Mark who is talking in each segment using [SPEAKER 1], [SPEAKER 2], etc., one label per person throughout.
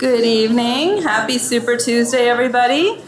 [SPEAKER 1] Good evening. Happy Super Tuesday, everybody.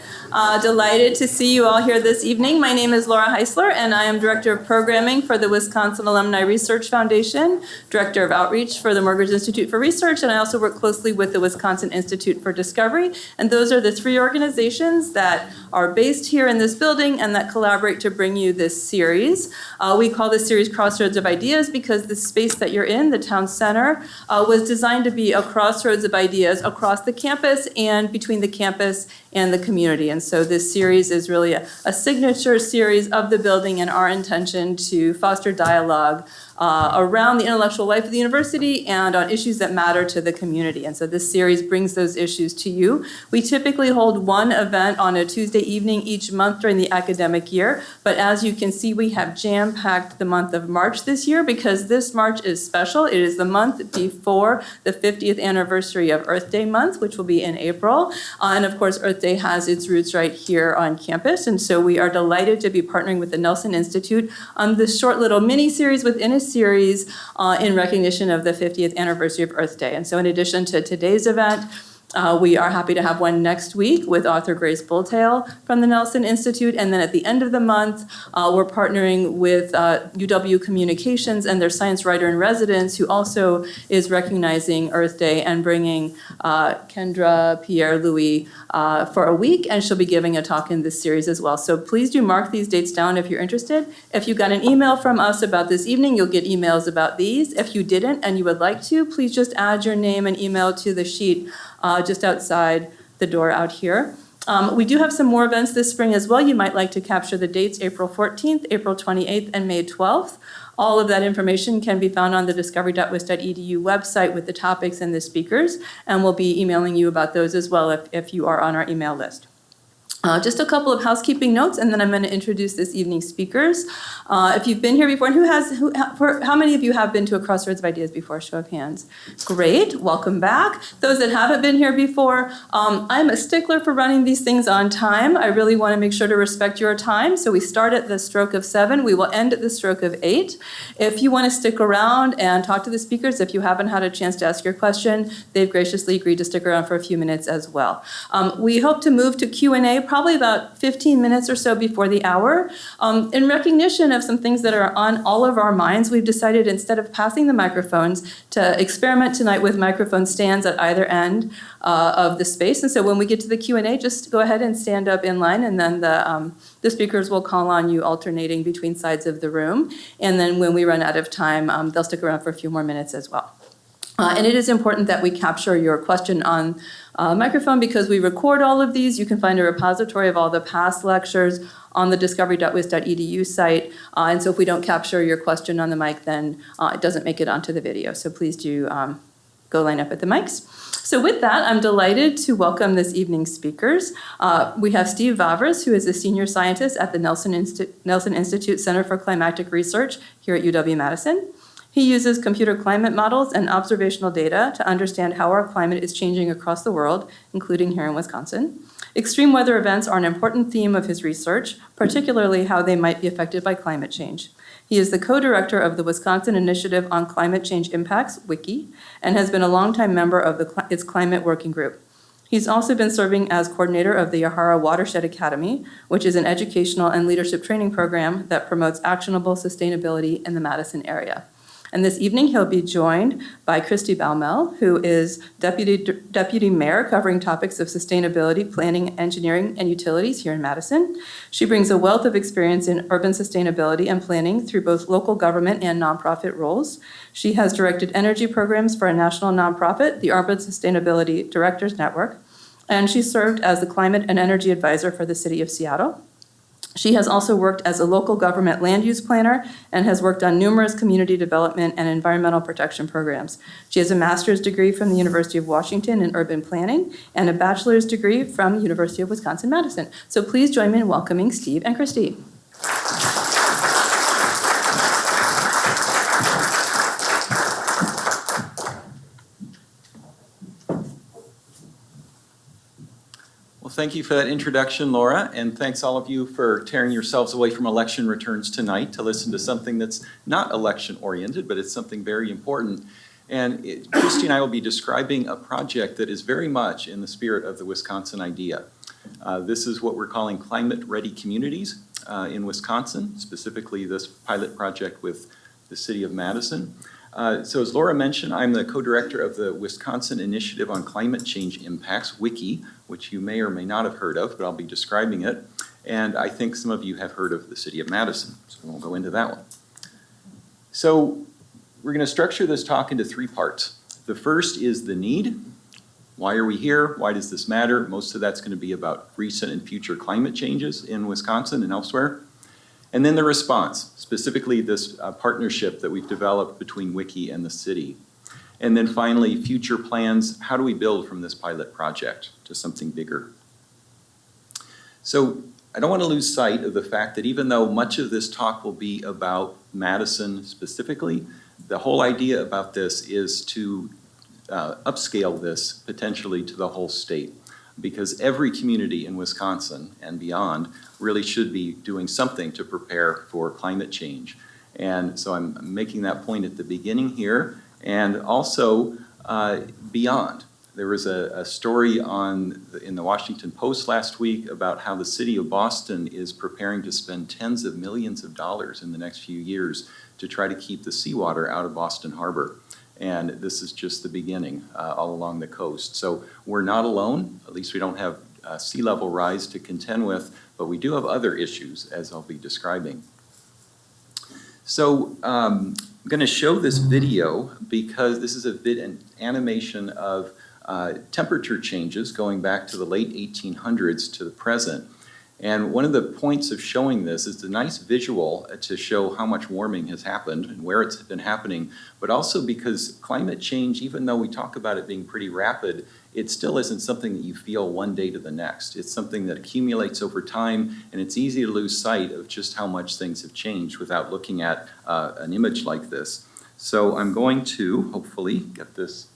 [SPEAKER 1] Delighted to see you all here this evening. My name is Laura Heisler, and I am Director of Programming for the Wisconsin Alumni Research Foundation, Director of Outreach for the Morgridge Institute for Research, and I also work closely with the Wisconsin Institute for Discovery. And those are the three organizations that are based here in this building and that collaborate to bring you this series. We call this series Crossroads of Ideas because the space that you're in, the town center, was designed to be a crossroads of ideas across the campus and between the campus and the community. And so this series is really a signature series of the building and our intention to foster dialogue around the intellectual life of the university and on issues that matter to the community. And so this series brings those issues to you. We typically hold one event on a Tuesday evening each month during the academic year, but as you can see, we have jam-packed the month of March this year because this March is special. It is the month before the 50th anniversary of Earth Day month, which will be in April. And of course, Earth Day has its roots right here on campus. And so we are delighted to be partnering with the Nelson Institute on this short little mini-series within a series in recognition of the 50th anniversary of Earth Day. And so in addition to today's event, we are happy to have one next week with author Grace Bulltail from the Nelson Institute. And then at the end of the month, we're partnering with UW Communications and their science writer in residence, who also is recognizing Earth Day and bringing Kendra Pierre-Louis for a week. And she'll be giving a talk in this series as well. So please do mark these dates down if you're interested. If you got an email from us about this evening, you'll get emails about these. If you didn't and you would like to, please just add your name and email to the sheet just outside the door out here. We do have some more events this spring as well. You might like to capture the dates: April 14th, April 28th, and May 12th. All of that information can be found on the discovery.wisc.edu website with the topics and the speakers, and we'll be emailing you about those as well if you are on our email list. Just a couple of housekeeping notes, and then I'm going to introduce this evening's speakers. If you've been here before, and how many of you have been to a Crossroads of Ideas before? Show of hands. Great, welcome back. Those that haven't been here before, I'm a stickler for running these things on time. I really want to make sure to respect your time. So we start at the stroke of 7. We will end at the stroke of 8. If you want to stick around and talk to the speakers, if you haven't had a chance to ask your question, they've graciously agreed to stick around for a few minutes as well. We hope to move to Q&A probably about 15 minutes or so before the hour. In recognition of some things that are on all of our minds, we've decided instead of passing the microphones to experiment tonight with microphone stands at either end of the space. And so when we get to the Q&A, just go ahead and stand up in line, and then the speakers will call on you alternating between sides of the room. And then when we run out of time, they'll stick around for a few more minutes as well. And it is important that we capture your question on microphone because we record all of these. You can find a repository of all the past lectures on the discovery.wisc.edu site. And so if we don't capture your question on the mic, then it doesn't make it onto the video. So please do go line up at the mics. So with that, I'm delighted to welcome this evening's speakers. We have Steve Vavrus, who is a senior scientist at the Nelson Institute Center for Climatic Research here at UW-Madison. He uses computer climate models and observational data to understand how our climate is changing across the world, including here in Wisconsin. Extreme weather events are an important theme of his research, particularly how they might be affected by climate change. He is the co-director of the Wisconsin Initiative on Climate Change Impacts, WICCI, and has been a longtime member of its climate working group. He's also been serving as coordinator of the Yahara Watershed Academy, which is an educational and leadership training program that promotes actionable sustainability in the Madison area. And this evening, he'll be joined by Christie Baumel, who is Deputy Mayor covering topics of sustainability, planning, engineering, and utilities here in Madison. She brings a wealth of experience in urban sustainability and planning through both local government and nonprofit roles. She has directed energy programs for a national nonprofit, the Urban Sustainability Directors Network, and she served as the climate and energy advisor for the city of Seattle. She has also worked as a local government land use planner and has worked on numerous community development and environmental protection programs. She has a master's degree from the University of Washington in urban planning and a bachelor's degree from the University of Wisconsin-Madison. So please join me in welcoming Steve and Christie.
[SPEAKER 2] Well, thank you for that introduction, Laura, and thanks all of you for tearing yourselves away from election returns tonight to listen to something that's not election-oriented, but it's something very important. And Christie and I will be describing a project that is very much in the spirit of the Wisconsin idea. This is what we're calling climate-ready communities in Wisconsin, specifically this pilot project with the city of Madison. So as Laura mentioned, I'm the co-director of the Wisconsin Initiative on Climate Change Impacts, WICCI, which you may or may not have heard of, but I'll be describing it. And I think some of you have heard of the city of Madison, so we'll go into that one. So we're going to structure this talk into three parts. The first is the need. Why are we here? Why does this matter? Most of that's going to be about recent and future climate changes in Wisconsin and elsewhere. And then the response, specifically this partnership that we've developed between WICCI and the city. And then finally, future plans. How do we build from this pilot project to something bigger? So I don't want to lose sight of the fact that even though much of this talk will be about Madison specifically, the whole idea about this is to upscale this potentially to the whole state, because every community in Wisconsin and beyond really should be doing something to prepare for climate change. And so I'm making that point at the beginning here, and also beyond. There was a story in the Washington Post last week about how the city of Boston is preparing to spend tens of millions of dollars in the next few years to try to keep the seawater out of Boston Harbor. And this is just the beginning all along the coast. So we're not alone. At least we don't have sea level rise to contend with, but we do have other issues, as I'll be describing. So I'm going to show this video because this is an animation of temperature changes going back to the late 1800s to the present. And one of the points of showing this is a nice visual to show how much warming has happened and where it's been happening, but also because climate change, even though we talk about it being pretty rapid, it still isn't something that you feel one day to the next. It's something that accumulates over time, and it's easy to lose sight of just how much things have changed without looking at an image like this. So I'm going to hopefully get this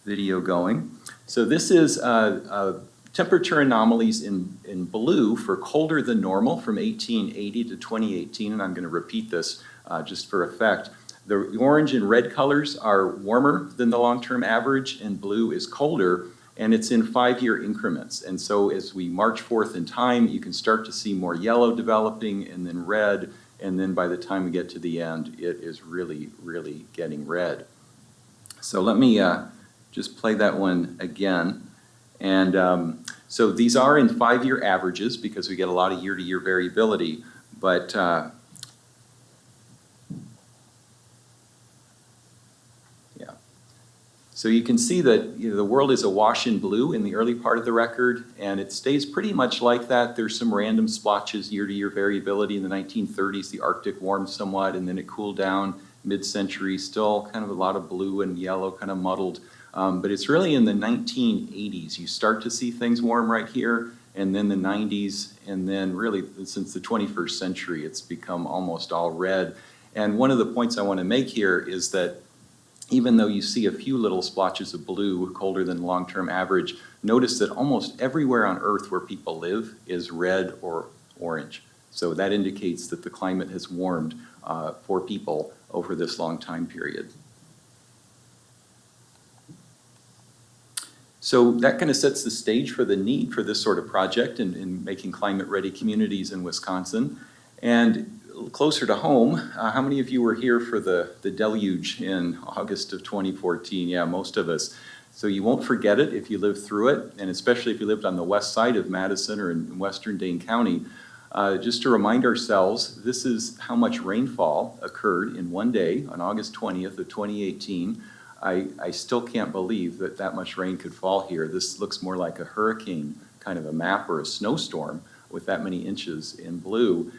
[SPEAKER 2] video going. So this is temperature anomalies in blue for colder than normal from 1880 to 2018, and I'm going to repeat this just for effect. The orange and red colors are warmer than the long-term average, and blue is colder, and it's in 5-year increments. And so as we march forth in time, you can start to see more yellow developing and then red, and then by the time we get to the end, it is really, really getting red. So let me just play that one again. And so these are in 5-year averages because we get a lot of year-to-year variability, but yeah. So you can see that the world is awash in blue in the early part of the record, and it stays pretty much like that. There's some random splotches, year-to-year variability. In the 1930s, the Arctic warmed somewhat, and then it cooled down. Mid-century, still kind of a lot of blue and yellow, kind of muddled. But it's really in the 1980s you start to see things warm right here, and then the 90s, and then really since the 21st century it's become almost all red. And one of the points I want to make here is that even though you see a few little splotches of blue colder than long-term average, notice that almost everywhere on Earth where people live is red or orange. So that indicates that the climate has warmed for people over this long time period. So that kind of sets the stage for the need for this sort of project in making climate-ready communities in Wisconsin. And closer to home, how many of you were here for the deluge in August of 2014? Yeah, most of us. So you won't forget it if you lived through it, and especially if you lived on the west side of Madison or in western Dane County. Just to remind ourselves, this is how much rainfall occurred in one day on August 20th of 2018. I still can't believe that that much rain could fall here. This looks more like a hurricane kind of a map or a snowstorm with that many inches in blue.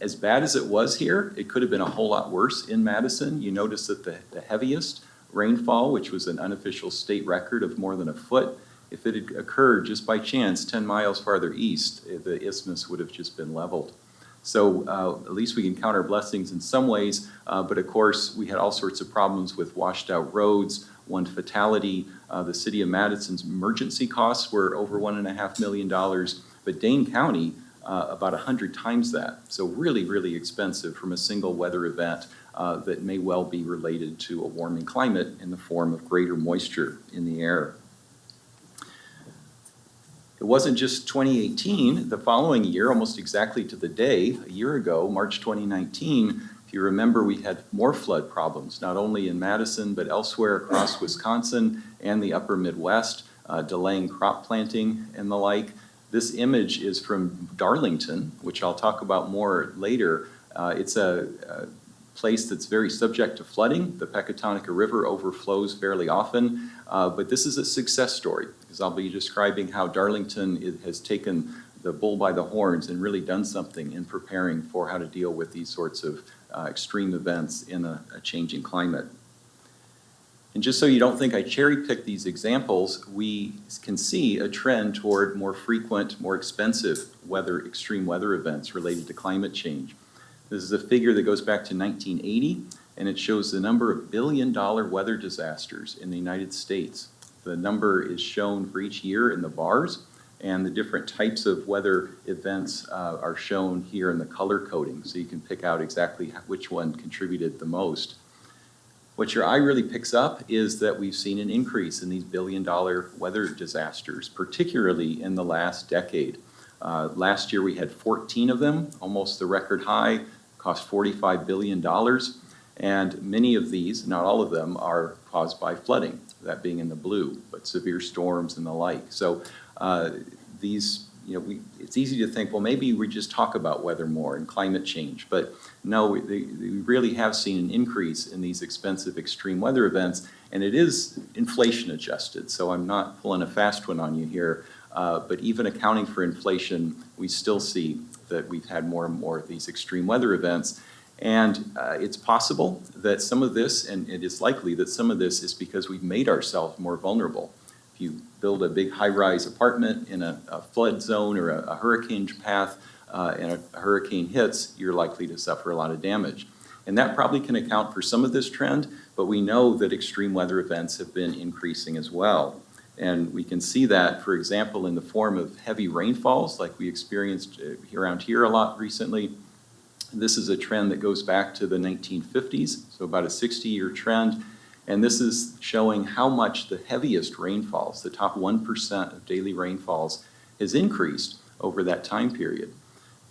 [SPEAKER 2] As bad as it was here, it could have been a whole lot worse in Madison. You notice that the heaviest rainfall, which was an unofficial state record of more than a foot, if it had occurred just by chance 10 miles farther east, the isthmus would have just been leveled. So at least we can count our blessings in some ways, but of course we had all sorts of problems with washed out roads, one fatality. The city of Madison's emergency costs were over $1.5 million, but Dane County about 100 times that. So really, really expensive from a single weather event that may well be related to a warming climate in the form of greater moisture in the air. It wasn't just 2018. The following year, almost exactly to the day, a year ago, March 2019, if you remember, we had more flood problems, not only in Madison, but elsewhere across Wisconsin and the upper Midwest, delaying crop planting and the like. This image is from Darlington, which I'll talk about more later. It's a place that's very subject to flooding. The Pecatonica River overflows fairly often, but this is a success story, because I'll be describing how Darlington has taken the bull by the horns and really done something in preparing for how to deal with these sorts of extreme events in a changing climate. And just so you don't think I cherry-picked these examples, we can see a trend toward more frequent, more expensive extreme weather events related to climate change. This is a figure that goes back to 1980, and it shows the number of billion-dollar weather disasters in the United States. The number is shown for each year in the bars, and the different types of weather events are shown here in the color coding, so you can pick out exactly which one contributed the most. What your eye really picks up is that we've seen an increase in these billion-dollar weather disasters, particularly in the last decade. Last year we had 14 of them, almost the record high, cost $45 billion, and many of these, not all of them, are caused by flooding, that being in the blue, but severe storms and the like. So these, it's easy to think, well, maybe we just talk about weather more and climate change, but no, we really have seen an increase in these expensive extreme weather events, and it is inflation adjusted, so I'm not pulling a fast one on you here, but even accounting for inflation, we still see that we've had more and more of these extreme weather events, and it's possible that some of this, and it is likely that some of this is because we've made ourselves more vulnerable. If you build a big high-rise apartment in a flood zone or a hurricane path, and a hurricane hits, you're likely to suffer a lot of damage. And that probably can account for some of this trend, but we know that extreme weather events have been increasing as well. And we can see that, for example, in the form of heavy rainfalls, like we experienced around here a lot recently. This is a trend that goes back to the 1950s, so about a 60-year trend. And this is showing how much the heaviest rainfalls, the top 1% of daily rainfalls, has increased over that time period.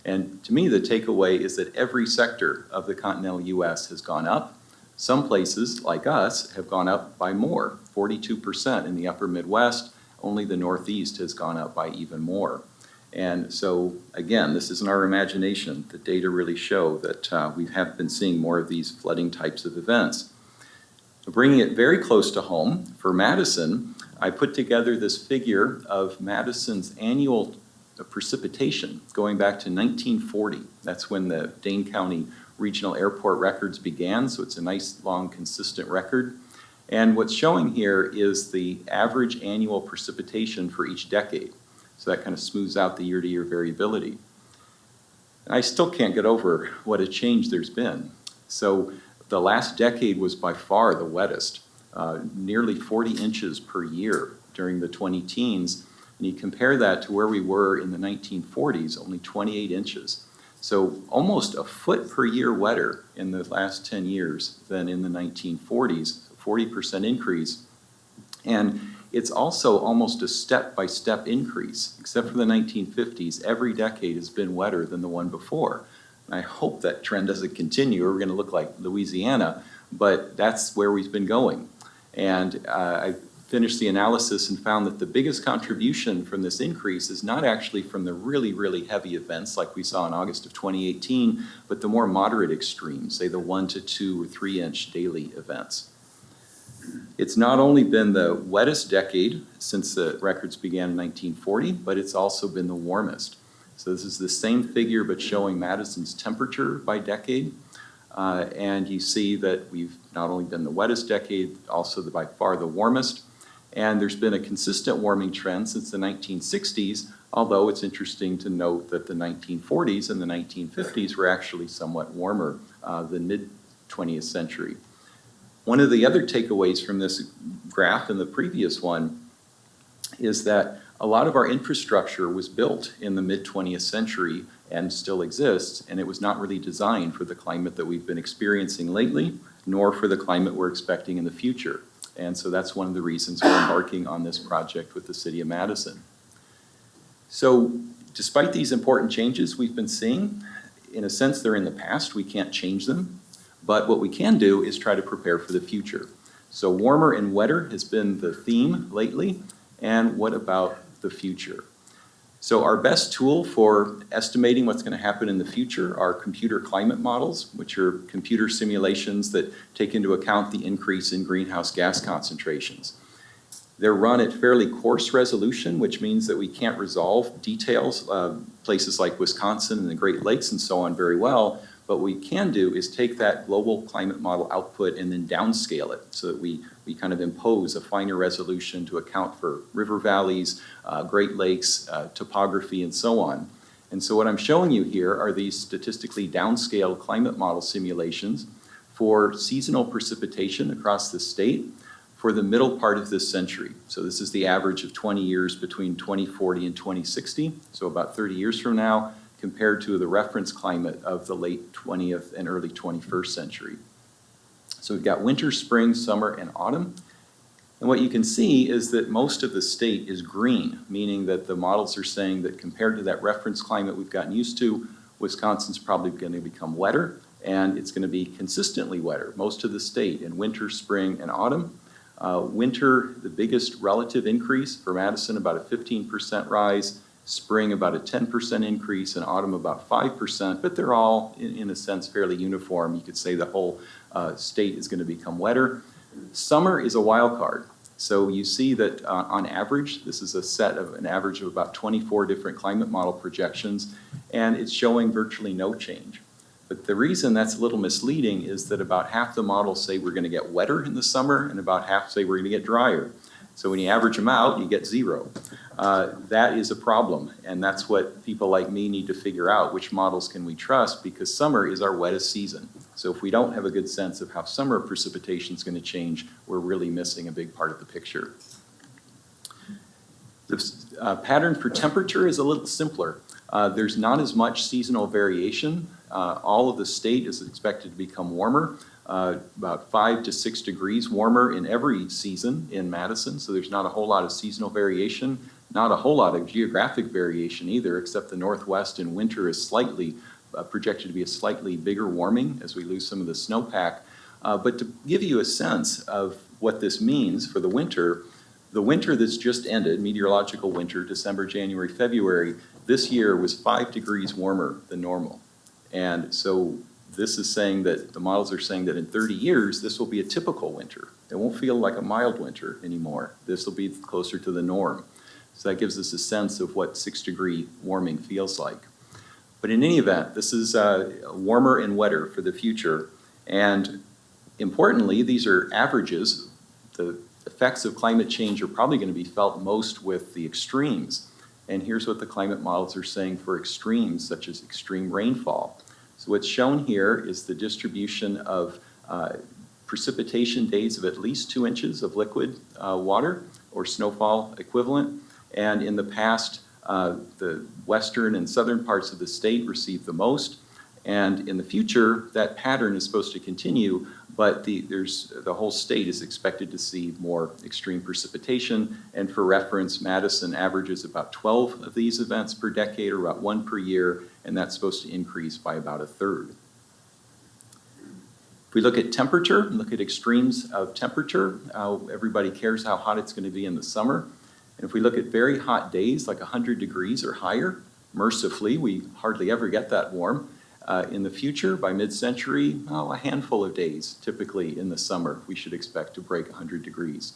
[SPEAKER 2] And to me, the takeaway is that every sector of the continental US has gone up. Some places, like us, have gone up by more, 42% in the upper Midwest. Only the Northeast has gone up by even more. And so, again, this isn't our imagination. The data really show that we have been seeing more of these flooding types of events. Bringing it very close to home, for Madison, I put together this figure of Madison's annual precipitation going back to 1940. That's when the Dane County regional airport records began, so it's a nice, long, consistent record. And what's showing here is the average annual precipitation for each decade. So that kind of smooths out the year-to-year variability. And I still can't get over what a change there's been. So the last decade was by far the wettest, nearly 40 inches per year during the 20-teens. And you compare that to where we were in the 1940s, only 28 inches. So almost a foot per year wetter in the last 10 years than in the 1940s, 40% increase. And it's also almost a step-by-step increase. Except for the 1950s, every decade has been wetter than the one before. And I hope that trend doesn't continue, or we're going to look like Louisiana, but that's where we've been going. And I finished the analysis and found that the biggest contribution from this increase is not actually from the really, really heavy events like we saw in August of 2018, but the more moderate extremes, say the 1 to 2 or 3 inch daily events. It's not only been the wettest decade since the records began in 1940, but it's also been the warmest. So this is the same figure, but showing Madison's temperature by decade. And you see that we've not only been the wettest decade, also by far the warmest. And there's been a consistent warming trend since the 1960s, although it's interesting to note that the 1940s and the 1950s were actually somewhat warmer than mid-20th century. One of the other takeaways from this graph and the previous one is that a lot of our infrastructure was built in the mid-20th century and still exists, and it was not really designed for the climate that we've been experiencing lately, nor for the climate we're expecting in the future. And so that's one of the reasons we're embarking on this project with the City of Madison. So despite these important changes we've been seeing, in a sense they're in the past, we can't change them, but what we can do is try to prepare for the future. So warmer and wetter has been the theme lately, and what about the future? So our best tool for estimating what's going to happen in the future are computer climate models, which are computer simulations that take into account the increase in greenhouse gas concentrations. They're run at fairly coarse resolution, which means that we can't resolve details, places like Wisconsin and the Great Lakes and so on very well, but what we can do is take that global climate model output and then downscale it so that we kind of impose a finer resolution to account for river valleys, Great Lakes, topography, and so on. And so what I'm showing you here are these statistically downscaled climate model simulations for seasonal precipitation across the state for the middle part of this century. So this is the average of 20 years between 2040 and 2060, so about 30 years from now, compared to the reference climate of the late 20th and early 21st century. So we've got winter, spring, summer, and autumn. And what you can see is that most of the state is green, meaning that the models are saying that compared to that reference climate we've gotten used to, Wisconsin's probably going to become wetter, and it's going to be consistently wetter, most of the state in winter, spring, and autumn. Winter, the biggest relative increase for Madison, about a 15% rise, spring about a 10% increase, and autumn about 5%, but they're all, in a sense, fairly uniform. You could say the whole state is going to become wetter. Summer is a wild card. So you see that on average, this is a set of an average of about 24 different climate model projections, and it's showing virtually no change. But the reason that's a little misleading is that about half the models say we're going to get wetter in the summer, and about half say we're going to get drier. So when you average them out, you get zero. That is a problem, and that's what people like me need to figure out, which models can we trust, because summer is our wettest season. So if we don't have a good sense of how summer precipitation is going to change, we're really missing a big part of the picture. The pattern for temperature is a little simpler. There's not as much seasonal variation. All of the state is expected to become warmer. About 5 to 6 degrees warmer in every season in Madison, so there's not a whole lot of seasonal variation, not a whole lot of geographic variation either, except the Northwest in winter is slightly projected to be a slightly bigger warming as we lose some of the snowpack. But to give you a sense of what this means for the winter that's just ended, meteorological winter, December, January, February, this year was 5 degrees warmer than normal. And so this is saying that the models are saying that in 30 years, this will be a typical winter. It won't feel like a mild winter anymore. This will be closer to the norm. So that gives us a sense of what 6-degree warming feels like. But in any event, this is warmer and wetter for the future. And importantly, these are averages. The effects of climate change are probably going to be felt most with the extremes. And here's what the climate models are saying for extremes, such as extreme rainfall. So what's shown here is the distribution of precipitation days of at least 2 inches of liquid water or snowfall equivalent. And in the past, the western and southern parts of the state received the most. And in the future, that pattern is supposed to continue, but the whole state is expected to see more extreme precipitation. And for reference, Madison averages about 12 of these events per decade, or about 1 per year, and that's supposed to increase by about a third. If we look at temperature, look at extremes of temperature, everybody cares how hot it's going to be in the summer. And if we look at very hot days, like 100 degrees or higher, mercifully, we hardly ever get that warm. In the future, by mid-century, a handful of days, typically in the summer, we should expect to break 100 degrees.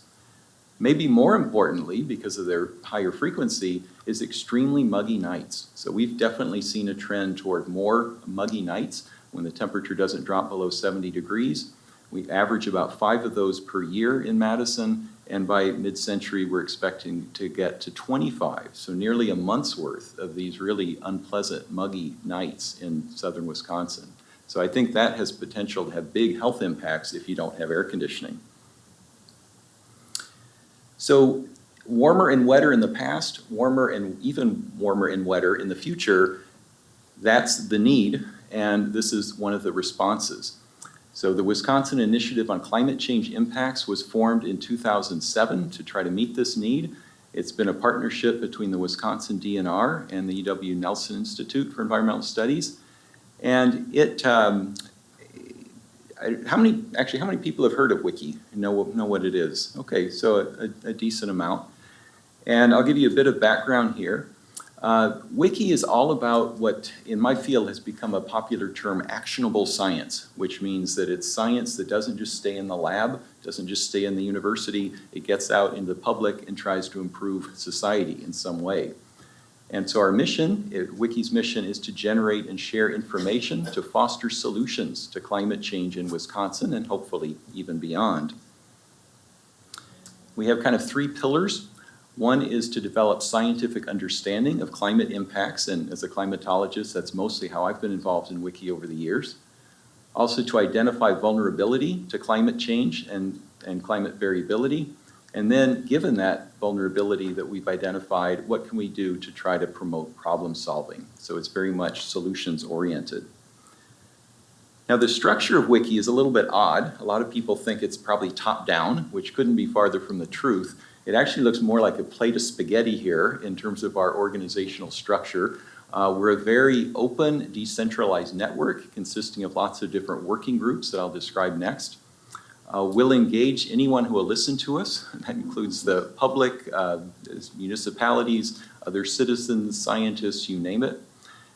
[SPEAKER 2] Maybe more importantly, because of their higher frequency, is extremely muggy nights. So we've definitely seen a trend toward more muggy nights when the temperature doesn't drop below 70 degrees. We average about 5 of those per year in Madison, and by mid-century we're expecting to get to 25, so nearly a month's worth of these really unpleasant, muggy nights in southern Wisconsin. So I think that has potential to have big health impacts if you don't have air conditioning. So warmer and wetter in the past, warmer and even warmer and wetter in the future, that's the need, and this is one of the responses. So the Wisconsin Initiative on Climate Change Impacts was formed in 2007 to try to meet this need. It's been a partnership between the Wisconsin DNR and the UW-Madison Institute for Environmental Studies. And it, how many people have heard of WICCI and know what it is? Okay, so a decent amount. And I'll give you a bit of background here. WICCI is all about what in my field has become a popular term, actionable science, which means that it's science that doesn't just stay in the lab, doesn't just stay in the university, it gets out into the public and tries to improve society in some way. And so our mission, WICCI's mission, is to generate and share information to foster solutions to climate change in Wisconsin and hopefully even beyond. We have kind of three pillars. One is to develop scientific understanding of climate impacts, and as a climatologist, that's mostly how I've been involved in WICCI over the years. Also to identify vulnerability to climate change and climate variability. And then, given that vulnerability that we've identified, what can we do to try to promote problem solving? So it's very much solutions oriented. Now the structure of WICCI is a little bit odd. A lot of people think it's probably top down, which couldn't be farther from the truth. It actually looks more like a plate of spaghetti here in terms of our organizational structure. We're a very open, decentralized network consisting of lots of different working groups that I'll describe next. We'll engage anyone who will listen to us. That includes the public, municipalities, other citizens, scientists, you name it.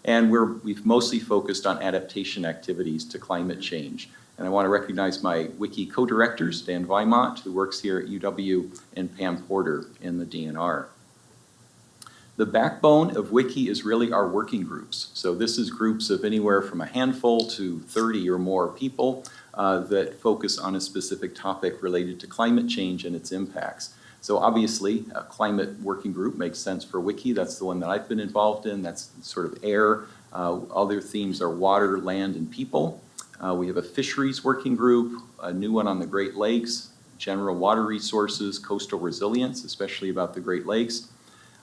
[SPEAKER 2] And we've mostly focused on adaptation activities to climate change. And I want to recognize my WICCI co-directors, Dan Weimont, who works here at UW, and Pam Porter in the DNR. The backbone of WICCI is really our working groups. So this is groups of anywhere from a handful to 30 or more people that focus on a specific topic related to climate change and its impacts. So obviously, a climate working group makes sense for WICCI. That's the one that I've been involved in. That's sort of air. Other themes are water, land, and people. We have a fisheries working group, a new one on the Great Lakes, general water resources, coastal resilience, especially about the Great Lakes.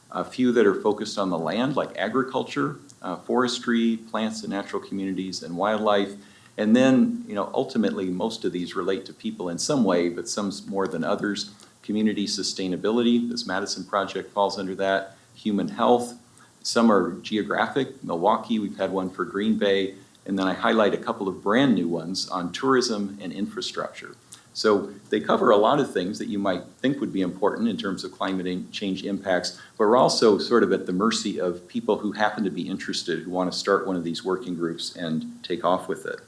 [SPEAKER 2] A few that are focused on the land, like agriculture, forestry, plants and natural communities, and wildlife. And then, ultimately, most of these relate to people in some way, but some more than others. Community sustainability, this Madison project falls under that. Human health, some are geographic. Milwaukee, we've had one for Green Bay. And then I highlight a couple of brand new ones on tourism and infrastructure. So they cover a lot of things that you might think would be important in terms of climate change impacts, but we're also sort of at the mercy of people who happen to be interested, who want to start one of these working groups and take off with it.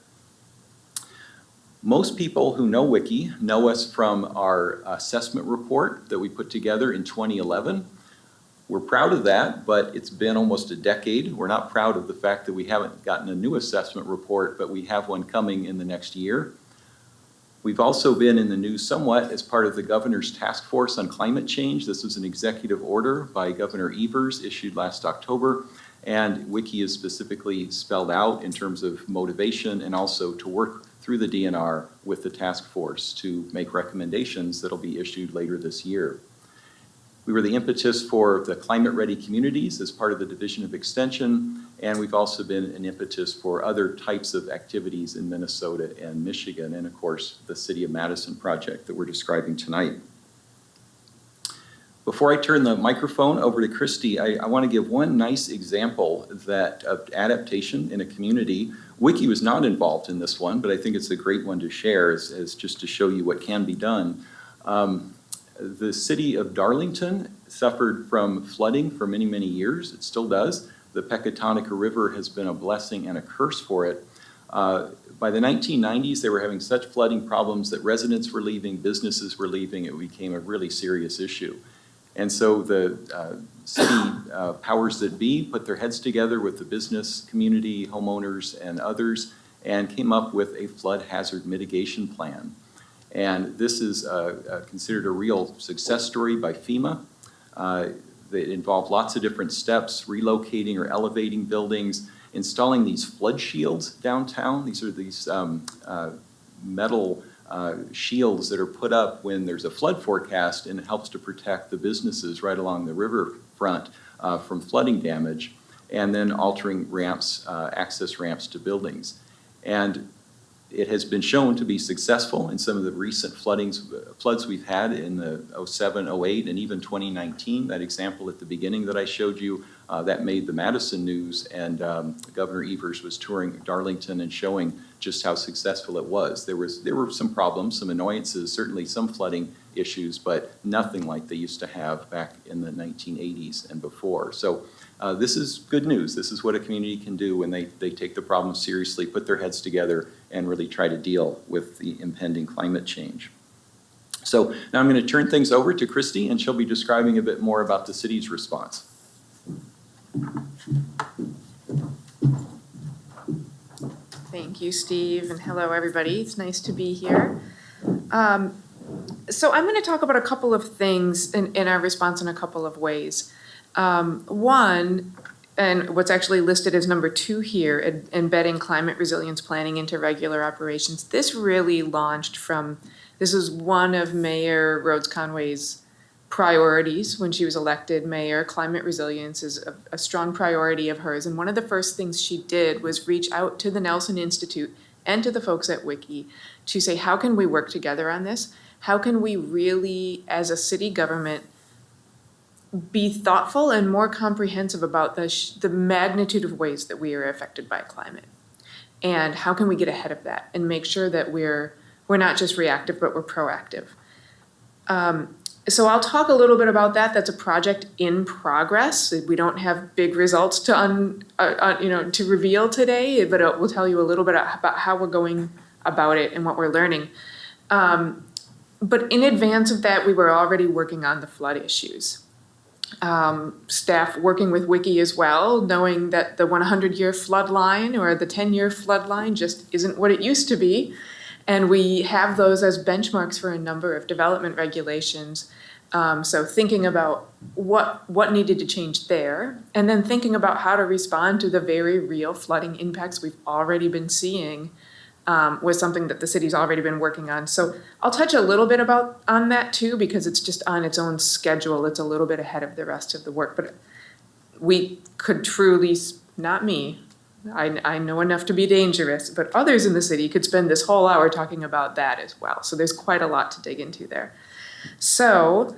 [SPEAKER 2] Most people who know WICCI know us from our assessment report that we put together in 2011. We're proud of that, but it's been almost a decade. We're not proud of the fact that we haven't gotten a new assessment report, but we have one coming in the next year. We've also been in the news somewhat as part of the governor's task force on climate change. This was an executive order by Governor Evers issued last October, and WICCI is specifically spelled out in terms of motivation and also to work through the DNR with the task force to make recommendations that'll be issued later this year. We were the impetus for the ClimateReady Communities as part of the Division of Extension, and we've also been an impetus for other types of activities in Minnesota and Michigan, and of course, the City of Madison project that we're describing tonight. Before I turn the microphone over to Christie, I want to give one nice example of adaptation in a community. WICCI was not involved in this one, but I think it's a great one to share as just to show you what can be done. The city of Darlington suffered from flooding for many, many years. It still does. The Pecatonica River has been a blessing and a curse for it. By the 1990s, they were having such flooding problems that residents were leaving, businesses were leaving. It became a really serious issue. And so the city powers that be put their heads together with the business community, homeowners, and others, and came up with a flood hazard mitigation plan. And this is considered a real success story by FEMA. They involve lots of different steps, relocating or elevating buildings, installing these flood shields downtown. These are these metal shields that are put up when there's a flood forecast, and it helps to protect the businesses right along the riverfront from flooding damage, and then altering ramps, access ramps to buildings. And it has been shown to be successful in some of the recent floods we've had in the 07, 08, and even 2019. That example at the beginning that I showed you, that made the Madison news, and Governor Evers was touring Darlington and showing just how successful it was. There were some problems, some annoyances, certainly some flooding issues, but nothing like they used to have back in the 1980s and before. So this is good news. This is what a community can do when they take the problem seriously, put their heads together, and really try to deal with the impending climate change. So now I'm going to turn things over to Christie, and she'll be describing a bit more about the city's response.
[SPEAKER 3] Thank you, Steve, and hello, everybody. It's nice to be here. So I'm going to talk about a couple of things in our response in a couple of ways. One, and what's actually listed as number 2 here, embedding climate resilience planning into regular operations. This really launched from, this is one of Mayor Rhodes Conway's priorities when she was elected mayor. Climate resilience is a strong priority of hers. And one of the first things she did was reach out to the Nelson Institute and to the folks at WICCI to say, how can we work together on this? How can we really, as a city government, be thoughtful and more comprehensive about the magnitude of ways that we are affected by climate? And how can we get ahead of that and make sure that we're not just reactive, but we're proactive? So I'll talk a little bit about that. That's a project in progress. We don't have big results to reveal today, but we'll tell you a little bit about how we're going about it and what we're learning. But in advance of that, we were already working on the flood issues. Staff working with WICCI as well, knowing that the 100-year flood line or the 10-year flood line just isn't what it used to be. And we have those as benchmarks for a number of development regulations. So thinking about what needed to change there, and then thinking about how to respond to the very real flooding impacts we've already been seeing was something that the city's already been working on. So I'll touch a little bit on that too, because it's just on its own schedule. It's a little bit ahead of the rest of the work, but we could truly, not me, I know enough to be dangerous, but others in the city could spend this whole hour talking about that as well. So there's quite a lot to dig into there. So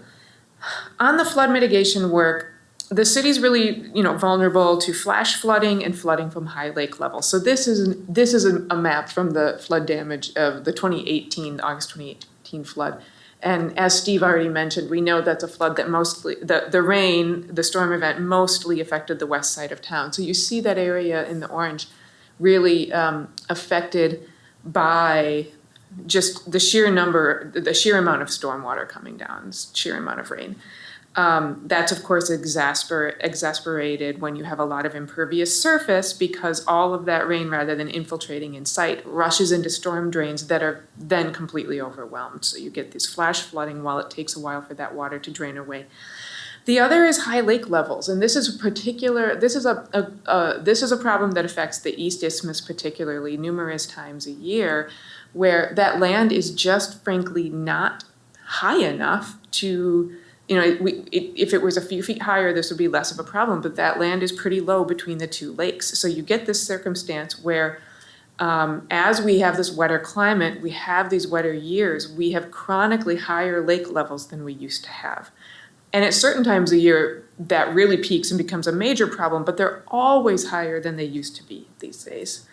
[SPEAKER 3] on the flood mitigation work, the city's really, vulnerable to flash flooding and flooding from high lake levels. So this is a map from the flood damage of the August 2018 flood. And as Steve already mentioned, we know that's a flood that mostly, the storm event mostly affected the west side of town. So you see that area in the orange really affected by just the sheer amount of stormwater coming down, sheer amount of rain. That's of course exasperated when you have a lot of impervious surface, because all of that rain, rather than infiltrating in sight, rushes into storm drains that are then completely overwhelmed. So you get this flash flooding while it takes a while for that water to drain away. The other is high lake levels, and this is a problem that affects the East Isthmus particularly numerous times a year, where that land is just frankly not high enough to, if it was a few feet higher, this would be less of a problem, but that land is pretty low between the two lakes. So you get this circumstance where as we have this wetter climate, we have these wetter years, we have chronically higher lake levels than we used to have. And at certain times of year, that really peaks and becomes a major problem, but they're always higher than they used to be these days.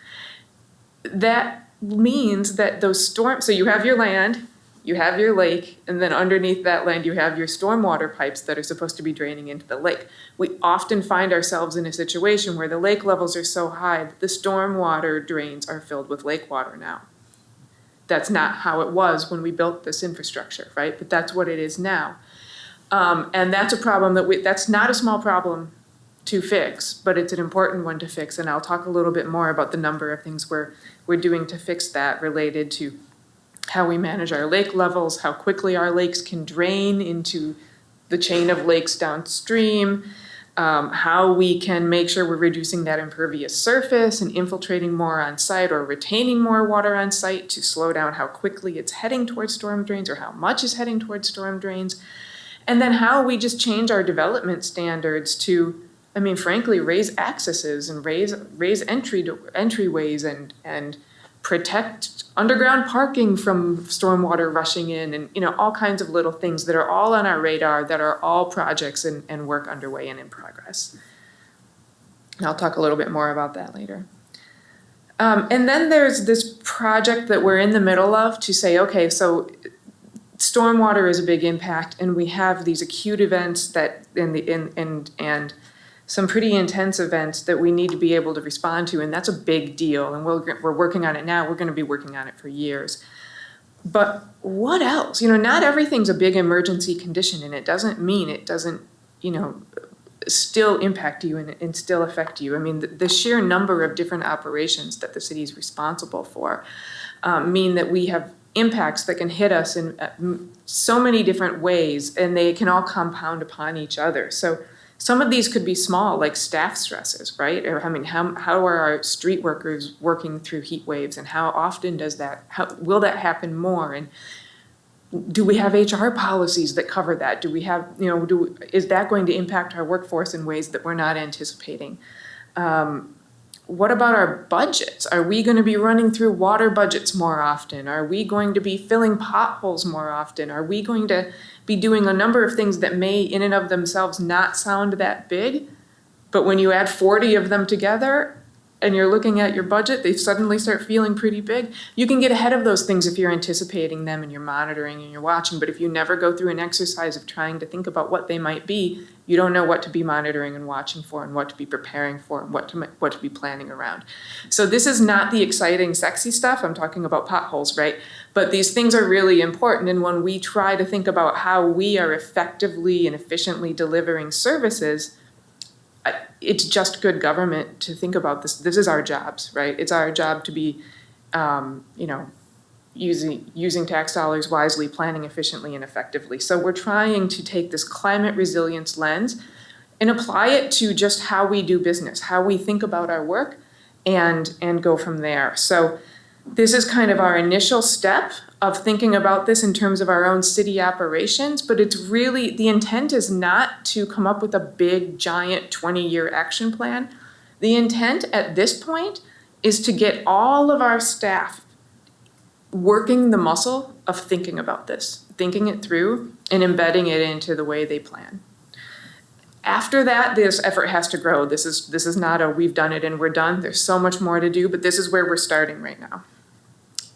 [SPEAKER 3] That means that those storms, so you have your land, you have your lake, and then underneath that land you have your stormwater pipes that are supposed to be draining into the lake. We often find ourselves in a situation where the lake levels are so high that the stormwater drains are filled with lake water now. That's not how it was when we built this infrastructure, right? But that's what it is now. And that's a problem that's not a small problem to fix, but it's an important one to fix. And I'll talk a little bit more about the number of things we're doing to fix that, related to how we manage our lake levels, how quickly our lakes can drain into the chain of lakes downstream, how we can make sure we're reducing that impervious surface and infiltrating more on site or retaining more water on site to slow down how quickly it's heading towards storm drains or how much is heading towards storm drains. And then how we just change our development standards to, I mean, frankly, raise accesses and raise entryways and protect underground parking from stormwater rushing in and, you know, all kinds of little things that are all on our radar, that are all projects and work underway and in progress. And I'll talk a little bit more about that later. And then there's this project that we're in the middle of to say, okay, so stormwater is a big impact, and we have these acute events that and some pretty intense events that we need to be able to respond to, and that's a big deal, and we're working on it now. We're going to be working on it for years. But what else? You know, not everything's a big emergency condition, and it doesn't mean it doesn't, you know, still impact you and still affect you. I mean, the sheer number of different operations that the city is responsible for mean that we have impacts that can hit us in so many different ways, and they can all compound upon each other. So some of these could be small, like staff stresses, right? Or, I mean, how are our street workers working through heat waves, and how often does that, will that happen more? And do we have HR policies that cover that? Do we have, you know, is that going to impact our workforce in ways that we're not anticipating? What about our budgets? Are we going to be running through water budgets more often? Are we going to be filling potholes more often? Are we going to be doing a number of things that may in and of themselves not sound that big, but when you add 40 of them together and you're looking at your budget, they suddenly start feeling pretty big? You can get ahead of those things if you're anticipating them and you're monitoring and you're watching, but if you never go through an exercise of trying to think about what they might be, you don't know what to be monitoring and watching for and what to be preparing for and what to be planning around. So this is not the exciting, sexy stuff. I'm talking about potholes, right? But these things are really important, and when we try to think about how we are effectively and efficiently delivering services, it's just good government to think about this. This is our jobs, right? It's our job to be, you know, using tax dollars wisely, planning efficiently and effectively. So we're trying to take this climate resilience lens and apply it to just how we do business, how we think about our work, and go from there. So this is kind of our initial step of thinking about this in terms of our own city operations, but it's really, the intent is not to come up with a big, giant 20-year action plan. The intent at this point is to get all of our staff working the muscle of thinking about this, thinking it through and embedding it into the way they plan. After that, this effort has to grow. This is not a we've done it and we're done. There's so much more to do, but this is where we're starting right now.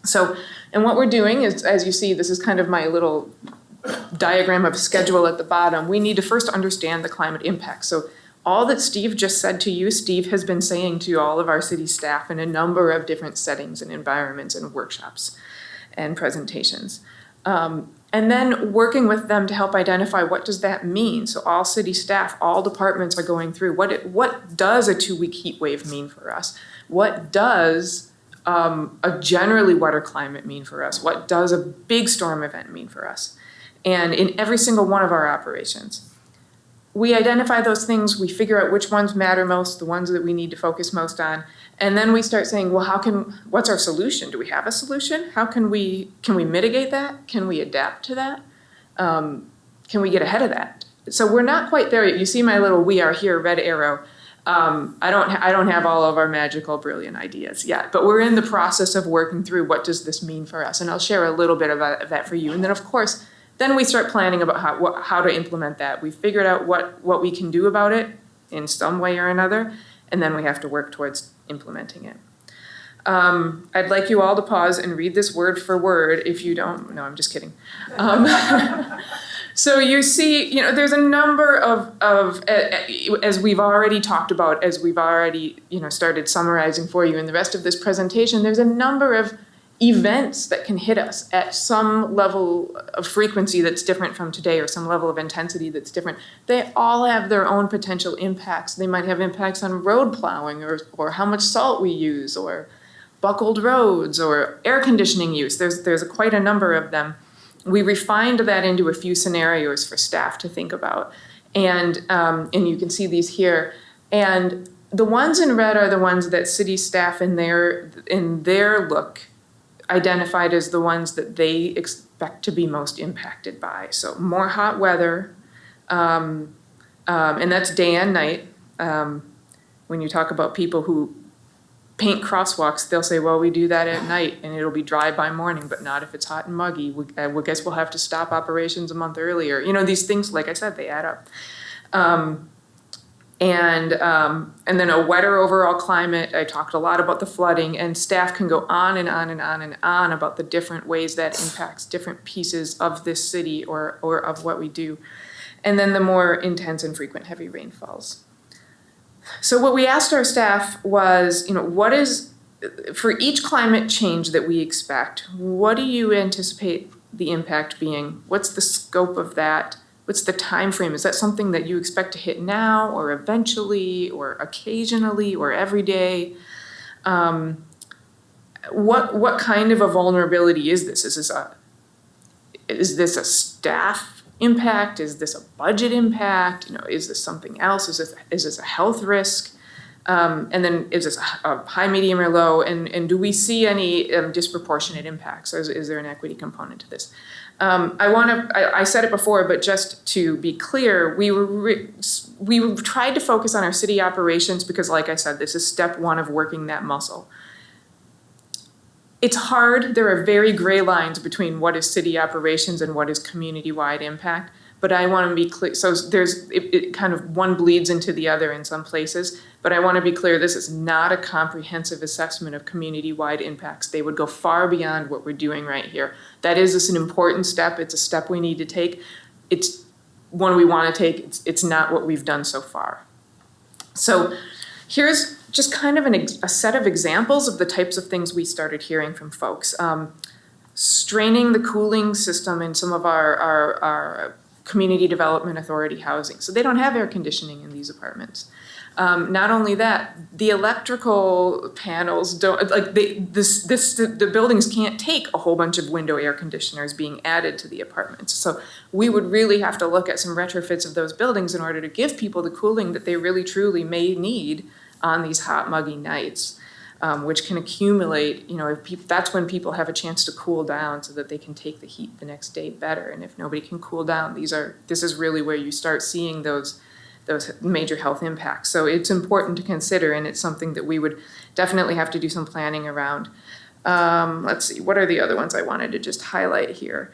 [SPEAKER 3] So, and what we're doing is, as you see, this is kind of my little diagram of schedule at the bottom. We need to first understand the climate impact. So all that Steve just said to you, Steve has been saying to all of our city staff in a number of different settings and environments and workshops and presentations. And then working with them to help identify what does that mean. So all city staff, all departments are going through what does a 2-week heat wave mean for us? What does a generally wetter climate mean for us? What does a big storm event mean for us? And in every single one of our operations, we identify those things, we figure out which ones matter most, the ones that we need to focus most on, and then we start saying, well, what's our solution? Do we have a solution? Can we mitigate that? Can we adapt to that? Can we get ahead of that? So we're not quite there yet. You see my little "we are here" red arrow. I don't have all of our magical, brilliant ideas yet, but we're in the process of working through what does this mean for us, and I'll share a little bit of that for you. And then, of course, then we start planning about how to implement that. We've figured out what we can do about it in some way or another, and then we have to work towards implementing it. I'd like you all to pause and read this word for word. If you don't, no, I'm just kidding. So you see, you know, there's a number of as we've already talked about, as we've already, you know, started summarizing for you in the rest of this presentation, there's a number of events that can hit us at some level of frequency that's different from today, or some level of intensity that's different. They all have their own potential impacts. They might have impacts on road plowing, or how much salt we use, or buckled roads, or air conditioning use. There's quite a number of them. We refined that into a few scenarios for staff to think about. And you can see these here. And the ones in red are the ones that city staff in their look identified as the ones that they expect to be most impacted by. So more hot weather, and that's day and night. When you talk about people who paint crosswalks, they'll say, well, we do that at night and it'll be dry by morning, but not if it's hot and muggy. I guess we'll have to stop operations a month earlier. You know, these things, like I said, they add up. And then a wetter overall climate. I talked a lot about the flooding, and staff can go on and on and on and on about the different ways that impacts different pieces of this city or of what we do. And then the more intense and frequent heavy rainfalls. So what we asked our staff was, you know, what is, for each climate change that we expect, what do you anticipate the impact being? What's the scope of that? What's the time frame? Is that something that you expect to hit now or eventually or occasionally or every day? What kind of a vulnerability is this? Is this a staff impact? Is this a budget impact? You know, is this something else? Is this a health risk? And then is this a high, medium, or low? And do we see any disproportionate impacts? Is there an equity component to this? I said it before, but just to be clear, we tried to focus on our city operations because, like I said, this is step one of working that muscle. It's hard. There are very gray lines between what is city operations and what is community-wide impact. But I want to be clear. So it kind of one bleeds into the other in some places. But I want to be clear, this is not a comprehensive assessment of community-wide impacts. They would go far beyond what we're doing right here. That is an important step. It's a step we need to take. It's one we want to take. It's not what we've done so far. So here's just kind of a set of examples of the types of things we started hearing from folks. Straining the cooling system in some of our community development authority housing. So they don't have air conditioning in these apartments. Not only that, the electrical panels don't, like the buildings can't take a whole bunch of window air conditioners being added to the apartments. So we would really have to look at some retrofits of those buildings in order to give people the cooling that they really truly may need on these hot, muggy nights. Which can accumulate, you know, that's when people have a chance to cool down so that they can take the heat the next day better. And if nobody can cool down, this is really where you start seeing those major health impacts. So it's important to consider, and it's something that we would definitely have to do some planning around. Let's see, what are the other ones I wanted to just highlight here?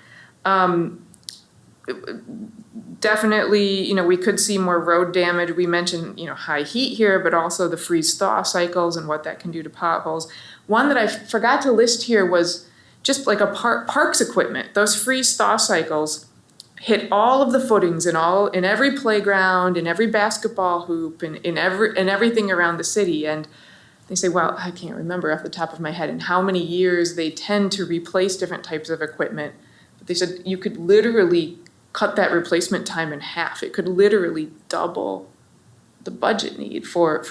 [SPEAKER 3] Definitely, you know, we could see more road damage. We mentioned, you know, high heat here, but also the freeze-thaw cycles and what that can do to potholes. One that I forgot to list here was just like a parks equipment. Those freeze-thaw cycles hit all of the footings in every playground, in every basketball hoop, in everything around the city. And they say, well, I can't remember off the top of my head in how many years they tend to replace different types of equipment. But they said you could literally cut that replacement time in half. It could literally double the budget need for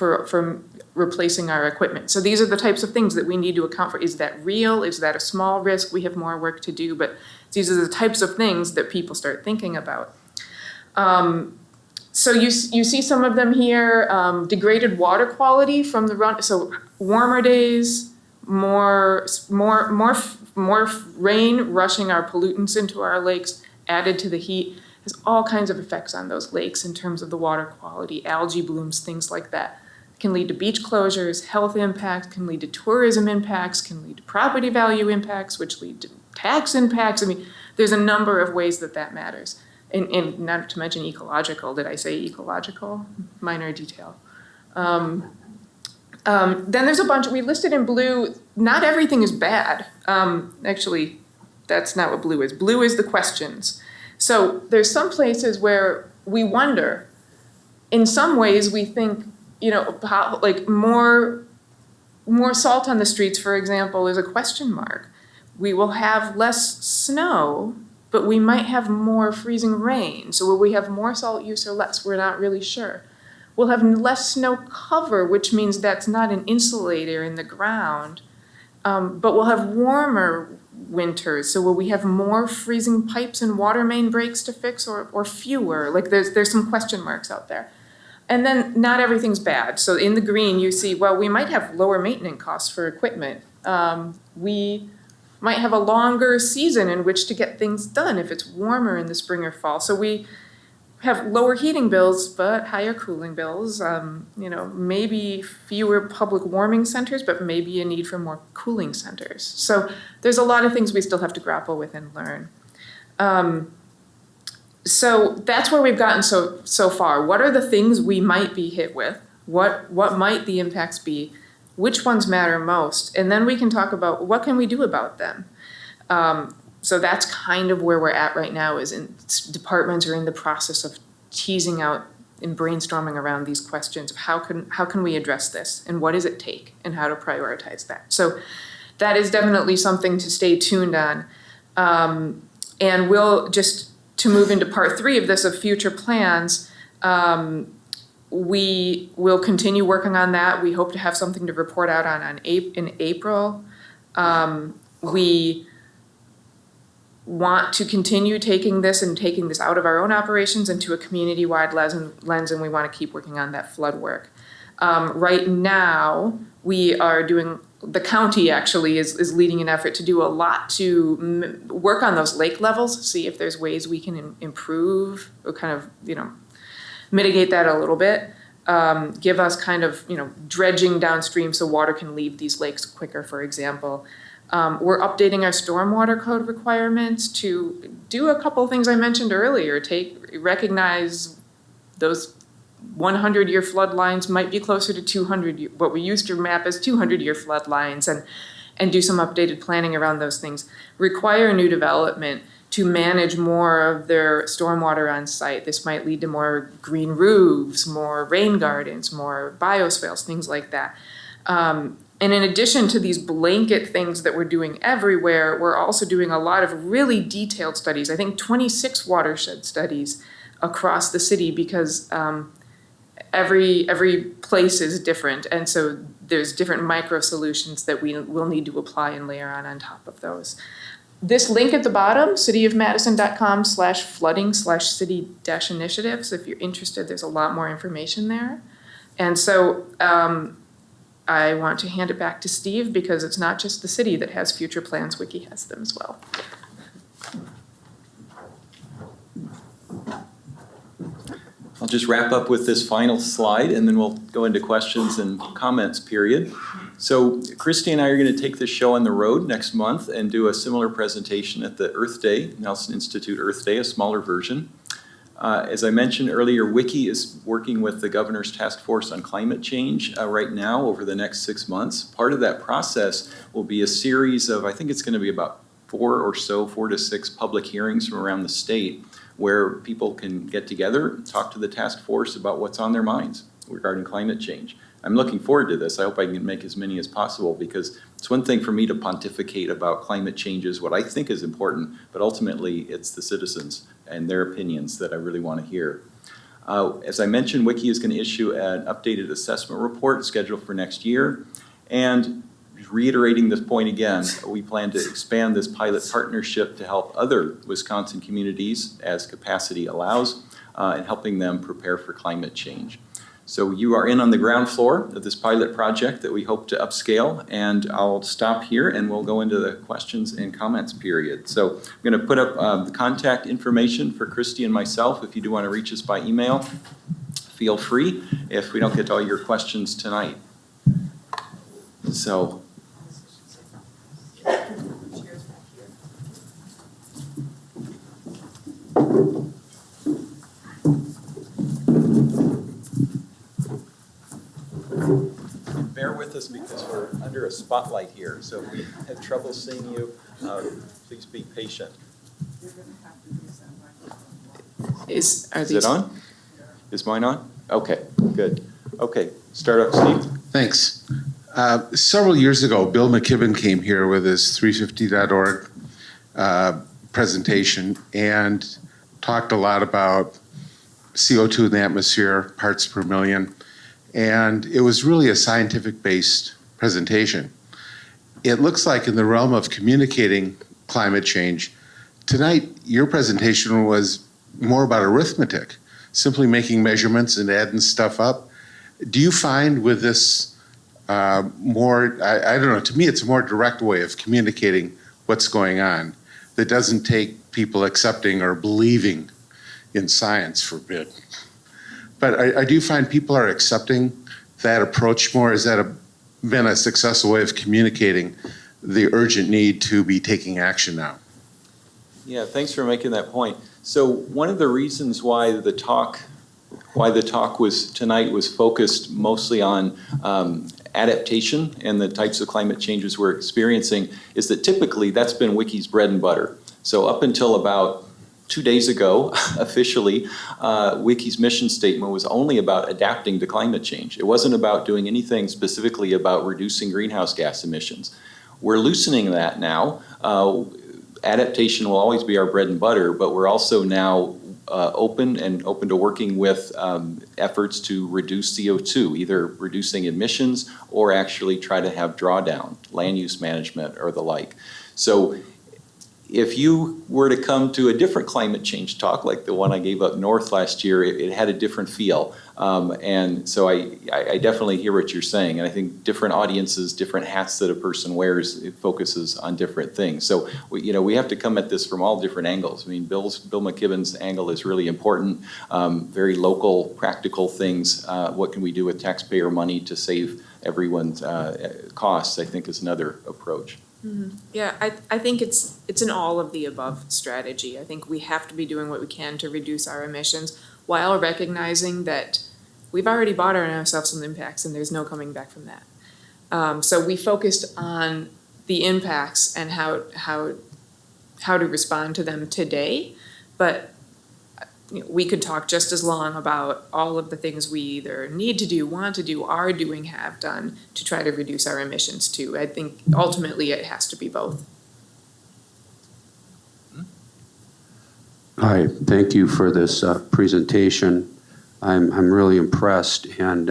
[SPEAKER 3] replacing our equipment. So these are the types of things that we need to account for. Is that real? Is that a small risk? We have more work to do, but these are the types of things that people start thinking about. So you see some of them here, degraded water quality from the run. So warmer days, more rain rushing our pollutants into our lakes, added to the heat, has all kinds of effects on those lakes in terms of the water quality, algae blooms, things like that. It can lead to beach closures, health impacts, can lead to tourism impacts, can lead to property value impacts, which lead to tax impacts. I mean, there's a number of ways that matters. And not to mention ecological. Did I say ecological? Minor detail. Then there's a bunch, we listed in blue, not everything is bad. Actually, that's not what blue is. Blue is the questions. So there's some places where we wonder, in some ways we think, you know, how, like more salt on the streets, for example, is a question mark. We will have less snow, but we might have more freezing rain. So will we have more salt use or less? We're not really sure. We'll have less snow cover, which means that's not an insulator in the ground But we'll have warmer winters. So will we have more freezing pipes and water main breaks to fix, or fewer? Like there's some question marks out there. And then not everything's bad. So in the green, you see, well, we might have lower maintenance costs for equipment. We might have a longer season in which to get things done if it's warmer in the spring or fall. So we have lower heating bills, but higher cooling bills. Maybe fewer public warming centers, but maybe a need for more cooling centers. So there's a lot of things we still have to grapple with and learn. So that's where we've gotten so far. What are the things we might be hit with? What might the impacts be? Which ones matter most? And then we can talk about what can we do about them. So that's kind of where we're at right now, is departments are in the process of teasing out and brainstorming around these questions of how can we address this, and what does it take, and how to prioritize that. So that is definitely something to stay tuned on. And we'll just, to move into part 3 of this, of future plans, we will continue working on that. We hope to have something to report out in April. We want to continue taking this out of our own operations into a community-wide lens, and we want to keep working on that flood work. Right now, we are doing, the county actually is leading an effort to do a lot to work on those lake levels, see if there's ways we can improve or kind of, mitigate that a little bit. Give us kind of, dredging downstream so water can leave these lakes quicker, for example. We're updating our stormwater code requirements to do a couple of things I mentioned earlier. Recognize those 100-year flood lines might be closer to 200, what we used to map as 200-year flood lines, and do some updated planning around those things. Require new development to manage more of their stormwater on site. This might lead to more green roofs, more rain gardens, more bioswales, things like that. And in addition to these blanket things that we're doing everywhere, we're also doing a lot of really detailed studies. I think 26 watershed studies across the city, because every place is different. And so there's different micro solutions that we will need to apply and layer on top of those. This link at the bottom, cityofmadison.com/flooding/city-initiatives. If you're interested, there's a lot more information there. And so I want to hand it back to Steve, because it's not just the city that has future plans, WICCI has them as well.
[SPEAKER 2] I'll just wrap up with this final slide, and then we'll go into questions and comments period. So Christie and I are going to take this show on the road next month and do a similar presentation at the Earth Day, Nelson Institute Earth Day, a smaller version. As I mentioned earlier, WICCI is working with the Governor's Task Force on Climate Change right now over the next 6 months. Part of that process will be a series of, I think it's going to be about 4 to 6 public hearings from around the state, where people can get together, talk to the task force about what's on their minds regarding climate change. I'm looking forward to this. I hope I can make as many as possible, because it's one thing for me to pontificate about climate changes, what I think is important, but ultimately it's the citizens and their opinions that I really want to hear. As I mentioned, WICCI is going to issue an updated assessment report scheduled for next year. And reiterating this point again, we plan to expand this pilot partnership to help other Wisconsin communities as capacity allows, and helping them prepare for climate change. So you are in on the ground floor of this pilot project that we hope to upscale, and I'll stop here and we'll go into the questions and comments period. So I'm going to put up the contact information for Christie and myself. If you do want to reach us by email, feel free if we don't get to all your questions tonight. So. Bear with us because we're under a spotlight here, so if we have trouble seeing you, please be patient.
[SPEAKER 3] Is
[SPEAKER 2] it on? Is mine on? Okay, good. Okay, start up, Steve.
[SPEAKER 4] Thanks. Several years ago, Bill McKibben came here with his 350.org presentation and talked a lot about CO2 in the atmosphere, parts per million. And it was really a scientific-based presentation. it looks like in the realm of communicating climate change, tonight your presentation was more about arithmetic, simply making measurements and adding stuff up. Do you find with this I don't know, to me it's a more direct way of communicating what's going on that doesn't take people accepting or believing in science, forbid. But I do find people are accepting that approach more. Has that been a successful way of communicating the urgent need to be taking action now?
[SPEAKER 2] Yeah, thanks for making that point. So one of the reasons why the talk was tonight was focused mostly on adaptation and the types of climate changes we're experiencing is that typically that's been WICCI's bread and butter. So up until about 2 days ago, officially, WICCI's mission statement was only about adapting to climate change. It wasn't about doing anything specifically about reducing greenhouse gas emissions. We're loosening that now. Adaptation will always be our bread and butter, but we're also now open to working with efforts to reduce CO2, either reducing emissions or actually try to have drawdown, land use management or the like. So if you were to come to a different climate change talk, like the one I gave up north last year, it had a different feel. And so I definitely hear what you're saying. And I think different audiences, different hats that a person wears, it focuses on different things. So we have to come at this from all different angles. I mean, Bill McKibben's angle is really important. Very local, practical things. What can we do with taxpayer money to save everyone's costs, I think is another approach.
[SPEAKER 3] Mm-hmm. Yeah, I think it's an all of the above strategy. I think we have to be doing what we can to reduce our emissions while recognizing that we've already bought ourselves some impacts and there's no coming back from that. So we focused on the impacts and how to respond to them today, but we could talk just as long about all of the things we either need to do, want to do, are doing, have done to try to reduce our emissions too. I think ultimately it has to be both.
[SPEAKER 5] Hi, thank you for this presentation. I'm really impressed, and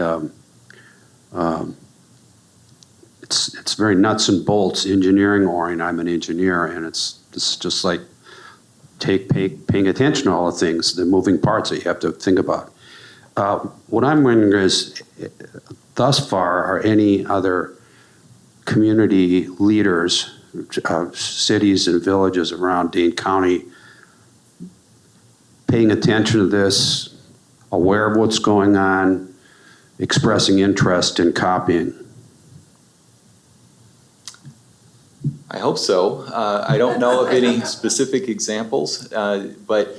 [SPEAKER 5] it's very nuts and bolts engineering oriented. I'm an engineer, and it's just like paying attention to all the things, the moving parts that you have to think about. What I'm wondering is, thus far, are any other community leaders, cities and villages around Dane County, paying attention to this, aware of what's going on, expressing interest in copying?
[SPEAKER 2] I hope so. I don't know of any specific examples, but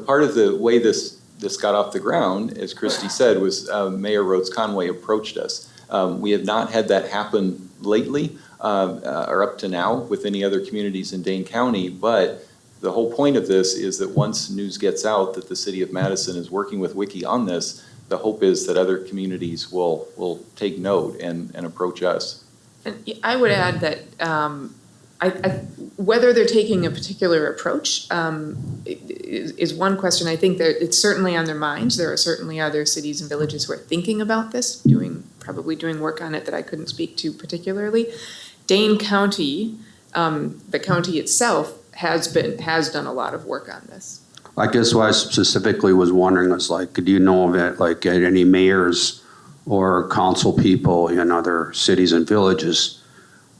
[SPEAKER 2] part of the way this got off the ground, as Christie said, was Mayor Rhodes Conway approached us. We have not had that happen lately or up to now with any other communities in Dane County, but the whole point of this is that once news gets out that the city of Madison is working with WICCI on this, the hope is that other communities will take note and approach us.
[SPEAKER 3] And I would add that whether they're taking a particular approach is one question. I think that it's certainly on their minds. There are certainly other cities and villages who are thinking about this, probably doing work on it that I couldn't speak to particularly. Dane County, the county itself, has done a lot of work on this.
[SPEAKER 5] I guess what I specifically was wondering was, like, do you know of it, like any mayors or council people in other cities and villages,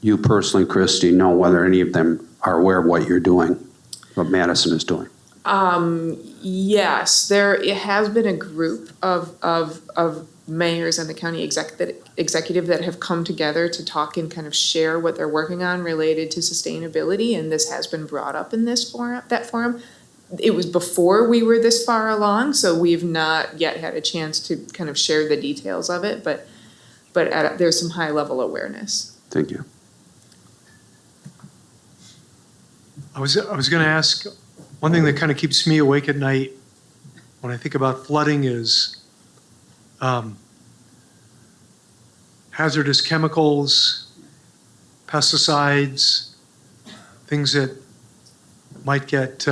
[SPEAKER 5] you personally, Christie, know whether any of them are aware of what you're doing, what Madison is doing?
[SPEAKER 3] Yes, it has been a group of mayors and the county executive that have come together to talk and kind of share what they're working on related to sustainability, and this has been brought up in that forum. It was before we were this far along, so we've not yet had a chance to kind of share the details of it, but there's some high level awareness.
[SPEAKER 5] Thank you.
[SPEAKER 6] I was going to ask, one thing that kind of keeps me awake at night when I think about flooding is hazardous chemicals, pesticides, things that might get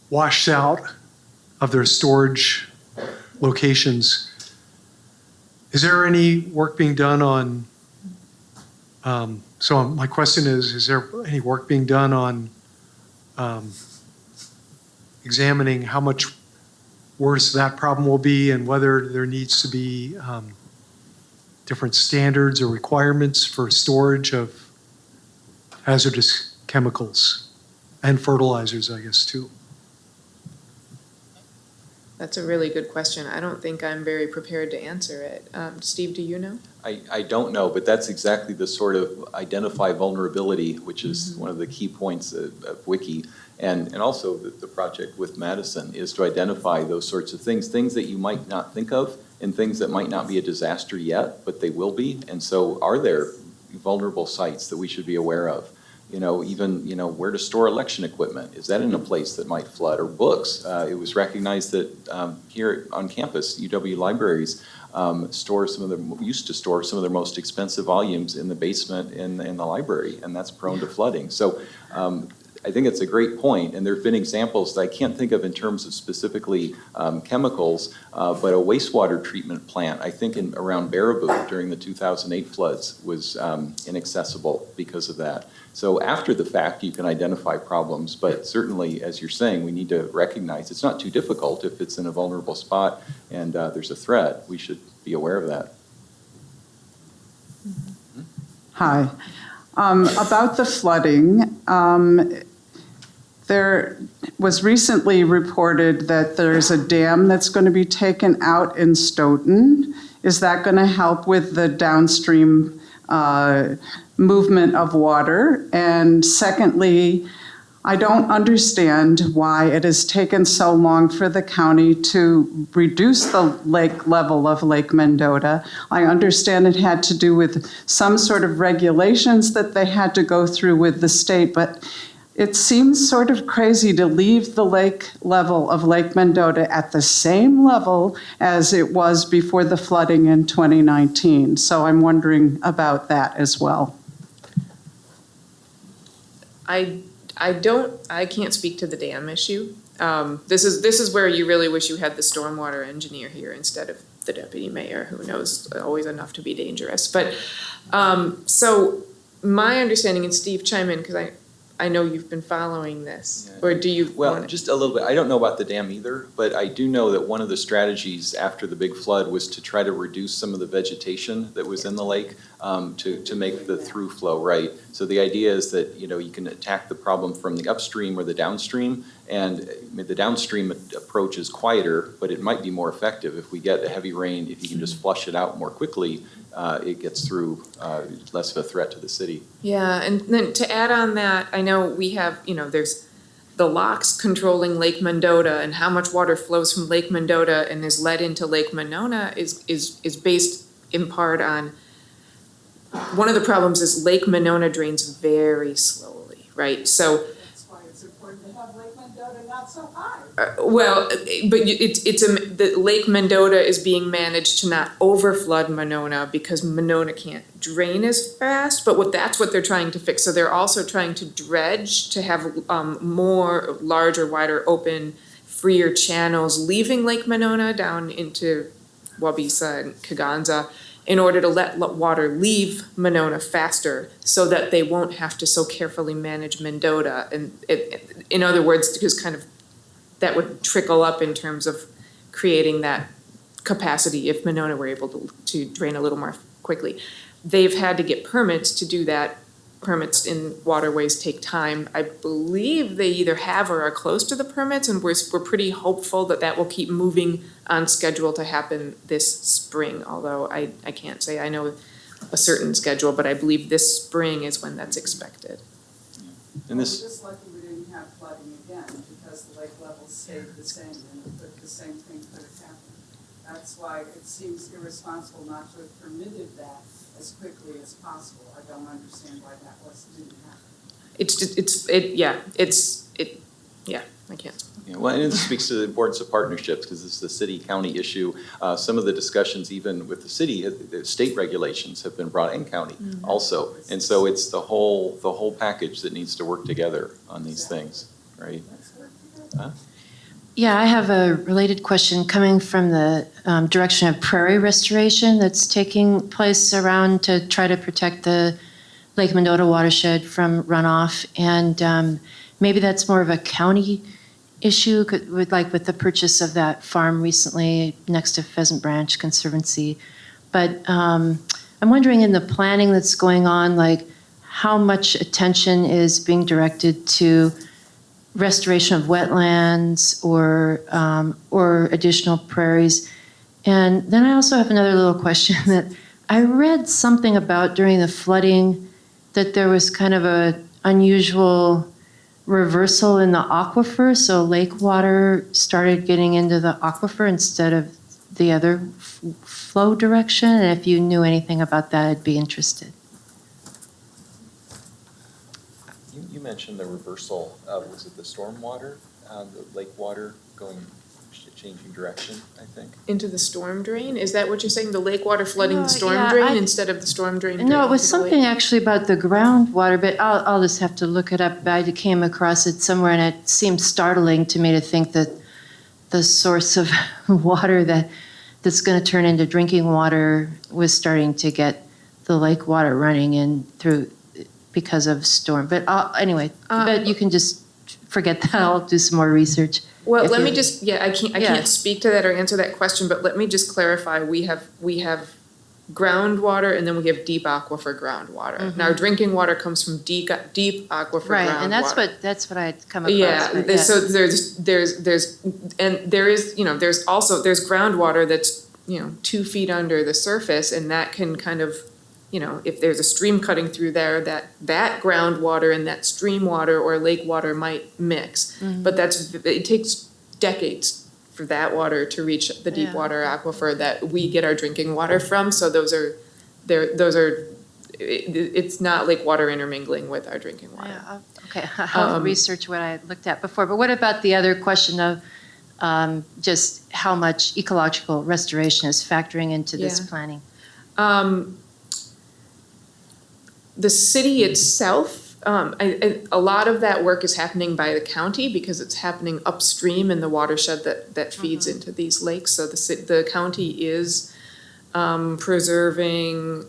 [SPEAKER 6] washed out of their storage locations. Is there any work being done on So my question is there any work being done on examining how much worse that problem will be and whether there needs to be different standards or requirements for storage of hazardous chemicals and fertilizers, I guess, too?
[SPEAKER 3] That's a really good question. I don't think I'm very prepared to answer it. Steve, do you know?
[SPEAKER 2] I don't know, but that's exactly the sort of identify vulnerability, which is one of the key points of WICCI. And also the project with Madison is to identify those sorts of things that you might not think of and things that might not be a disaster yet, but they will be. And so are there vulnerable sites that we should be aware of? Even where to store election equipment. Is that in a place that might flood? Or books? It was recognized that here on campus, UW libraries used to store some of their most expensive volumes in the basement in the library, and that's prone to flooding. So I think it's a great point, and there have been examples that I can't think of in terms of specifically chemicals, but a wastewater treatment plant, I think around Baraboo during the 2008 floods was inaccessible because of that. So after the fact, you can identify problems, but certainly, as you're saying, we need to recognize it's not too difficult if it's in a vulnerable spot and there's a threat. We should be aware of that.
[SPEAKER 7] Hi. About the flooding, there was recently reported that there's a dam that's going to be taken out in Stoughton. Is that going to help with the downstream movement of water? And secondly, I don't understand why it has taken so long for the county to reduce the lake level of Lake Mendota. I understand it had to do with some sort of regulations that they had to go through with the state, but it seems sort of crazy to leave the lake level of Lake Mendota at the same level as it was before the flooding in 2019. So I'm wondering about that as well.
[SPEAKER 3] I can't speak to the dam issue. This is where you really wish you had the stormwater engineer here instead of the deputy mayor, who knows always enough to be dangerous. But so my understanding, and Steve, chime in, because I know you've been following this, or do you?
[SPEAKER 2] Well, just a little bit. I don't know about the dam either, but I do know that one of the strategies after the big flood was to try to reduce some of the vegetation that was in the lake to make the through flow right. So the idea is that you can attack the problem from the upstream or the downstream, and the downstream approach is quieter, but it might be more effective if we get a heavy rain. If you can just flush it out more quickly, it gets through less of a threat to the city.
[SPEAKER 3] Yeah, and then to add on that, I know we have, there's the locks controlling Lake Mendota, and how much water flows from Lake Mendota and is led into Lake Monona is based in part on, one of the problems is Lake Monona drains very slowly, right? So
[SPEAKER 7] That's why it's important to have Lake Mendota not so high.
[SPEAKER 3] well, but the Lake Mendota is being managed to not overflood Monona because Monona can't drain as fast, but that's what they're trying to fix. So they're also trying to dredge to have more larger, wider, open, freer channels leaving Lake Monona down into Waubesa and Kaganza in order to let water leave Monona faster so that they won't have to so carefully manage Mendota. And in other words, because kind of that would trickle up in terms of creating that capacity if Monona were able to drain a little more quickly. They've had to get permits to do that. Permits in waterways take time. I believe they either have or are close to the permits, and we're pretty hopeful that will keep moving on schedule to happen this spring, although I can't say I know a certain schedule, but I believe this spring is when that's expected.
[SPEAKER 2] And this.
[SPEAKER 7] We're just lucky we didn't have flooding again because the lake levels stayed the same and the same thing could have happened. That's why it seems irresponsible not to have permitted that as quickly as possible. I don't understand why that didn't happen.
[SPEAKER 3] I can't.
[SPEAKER 2] Yeah, well, and it speaks to the importance of partnerships because this is a city-county issue. Some of the discussions, even with the city, the state regulations have been brought in county also, and so it's the whole package that needs to work together on these things, right?
[SPEAKER 8] Yeah, I have a related question coming from the direction of prairie restoration that's taking place around to try to protect the Lake Mendota watershed from runoff, and maybe that's more of a county issue, with the purchase of that farm recently next to Pheasant Branch Conservancy. But I'm wondering, in the planning that's going on, like how much attention is being directed to restoration of wetlands or additional prairies. And then I also have another little question that I read something about during the flooding, that there was kind of a unusual reversal in the aquifer, so lake water started getting into the aquifer instead of the other flow direction. And if you knew anything about that, I'd be interested.
[SPEAKER 2] You mentioned the reversal of, was it the storm water, the lake water changing direction, I think?
[SPEAKER 3] Into the storm drain? Is that what you're saying? The lake water flooding
[SPEAKER 8] No,
[SPEAKER 3] the storm
[SPEAKER 8] yeah,
[SPEAKER 3] drain instead of the storm drain?
[SPEAKER 8] No, it was
[SPEAKER 3] draining to the lake?
[SPEAKER 8] something actually about the groundwater, but I'll just have to look it up. I came across it somewhere, and it seemed startling to me to think that the source of water that's going to turn into drinking water was starting to get the lake water running in through because of storm. But anyway, but you can just forget that. I'll do some more research.
[SPEAKER 3] Well,
[SPEAKER 8] If
[SPEAKER 3] let
[SPEAKER 8] you-
[SPEAKER 3] me just, I can't speak to that or answer that question, but let me just clarify. We have groundwater, and then we have deep aquifer groundwater. Now, drinking water comes from deep aquifer groundwater.
[SPEAKER 8] Right, and that's what I'd come across.
[SPEAKER 3] Yeah,
[SPEAKER 8] but
[SPEAKER 3] so there's groundwater that's 2 feet under the surface, and that can kind of, if there's a stream cutting through there, that groundwater and that stream water or lake water might mix. But it takes decades for that water to reach the deep water aquifer that we get our drinking water from. So it's not lake water intermingling with our drinking water.
[SPEAKER 8] Yeah, okay, I'll research what I looked at before. But what about the other question of just how much ecological restoration is factoring into this planning?
[SPEAKER 3] The city itself, a lot of that work is happening by the county because it's happening upstream in the watershed that feeds into these lakes. So the county is preserving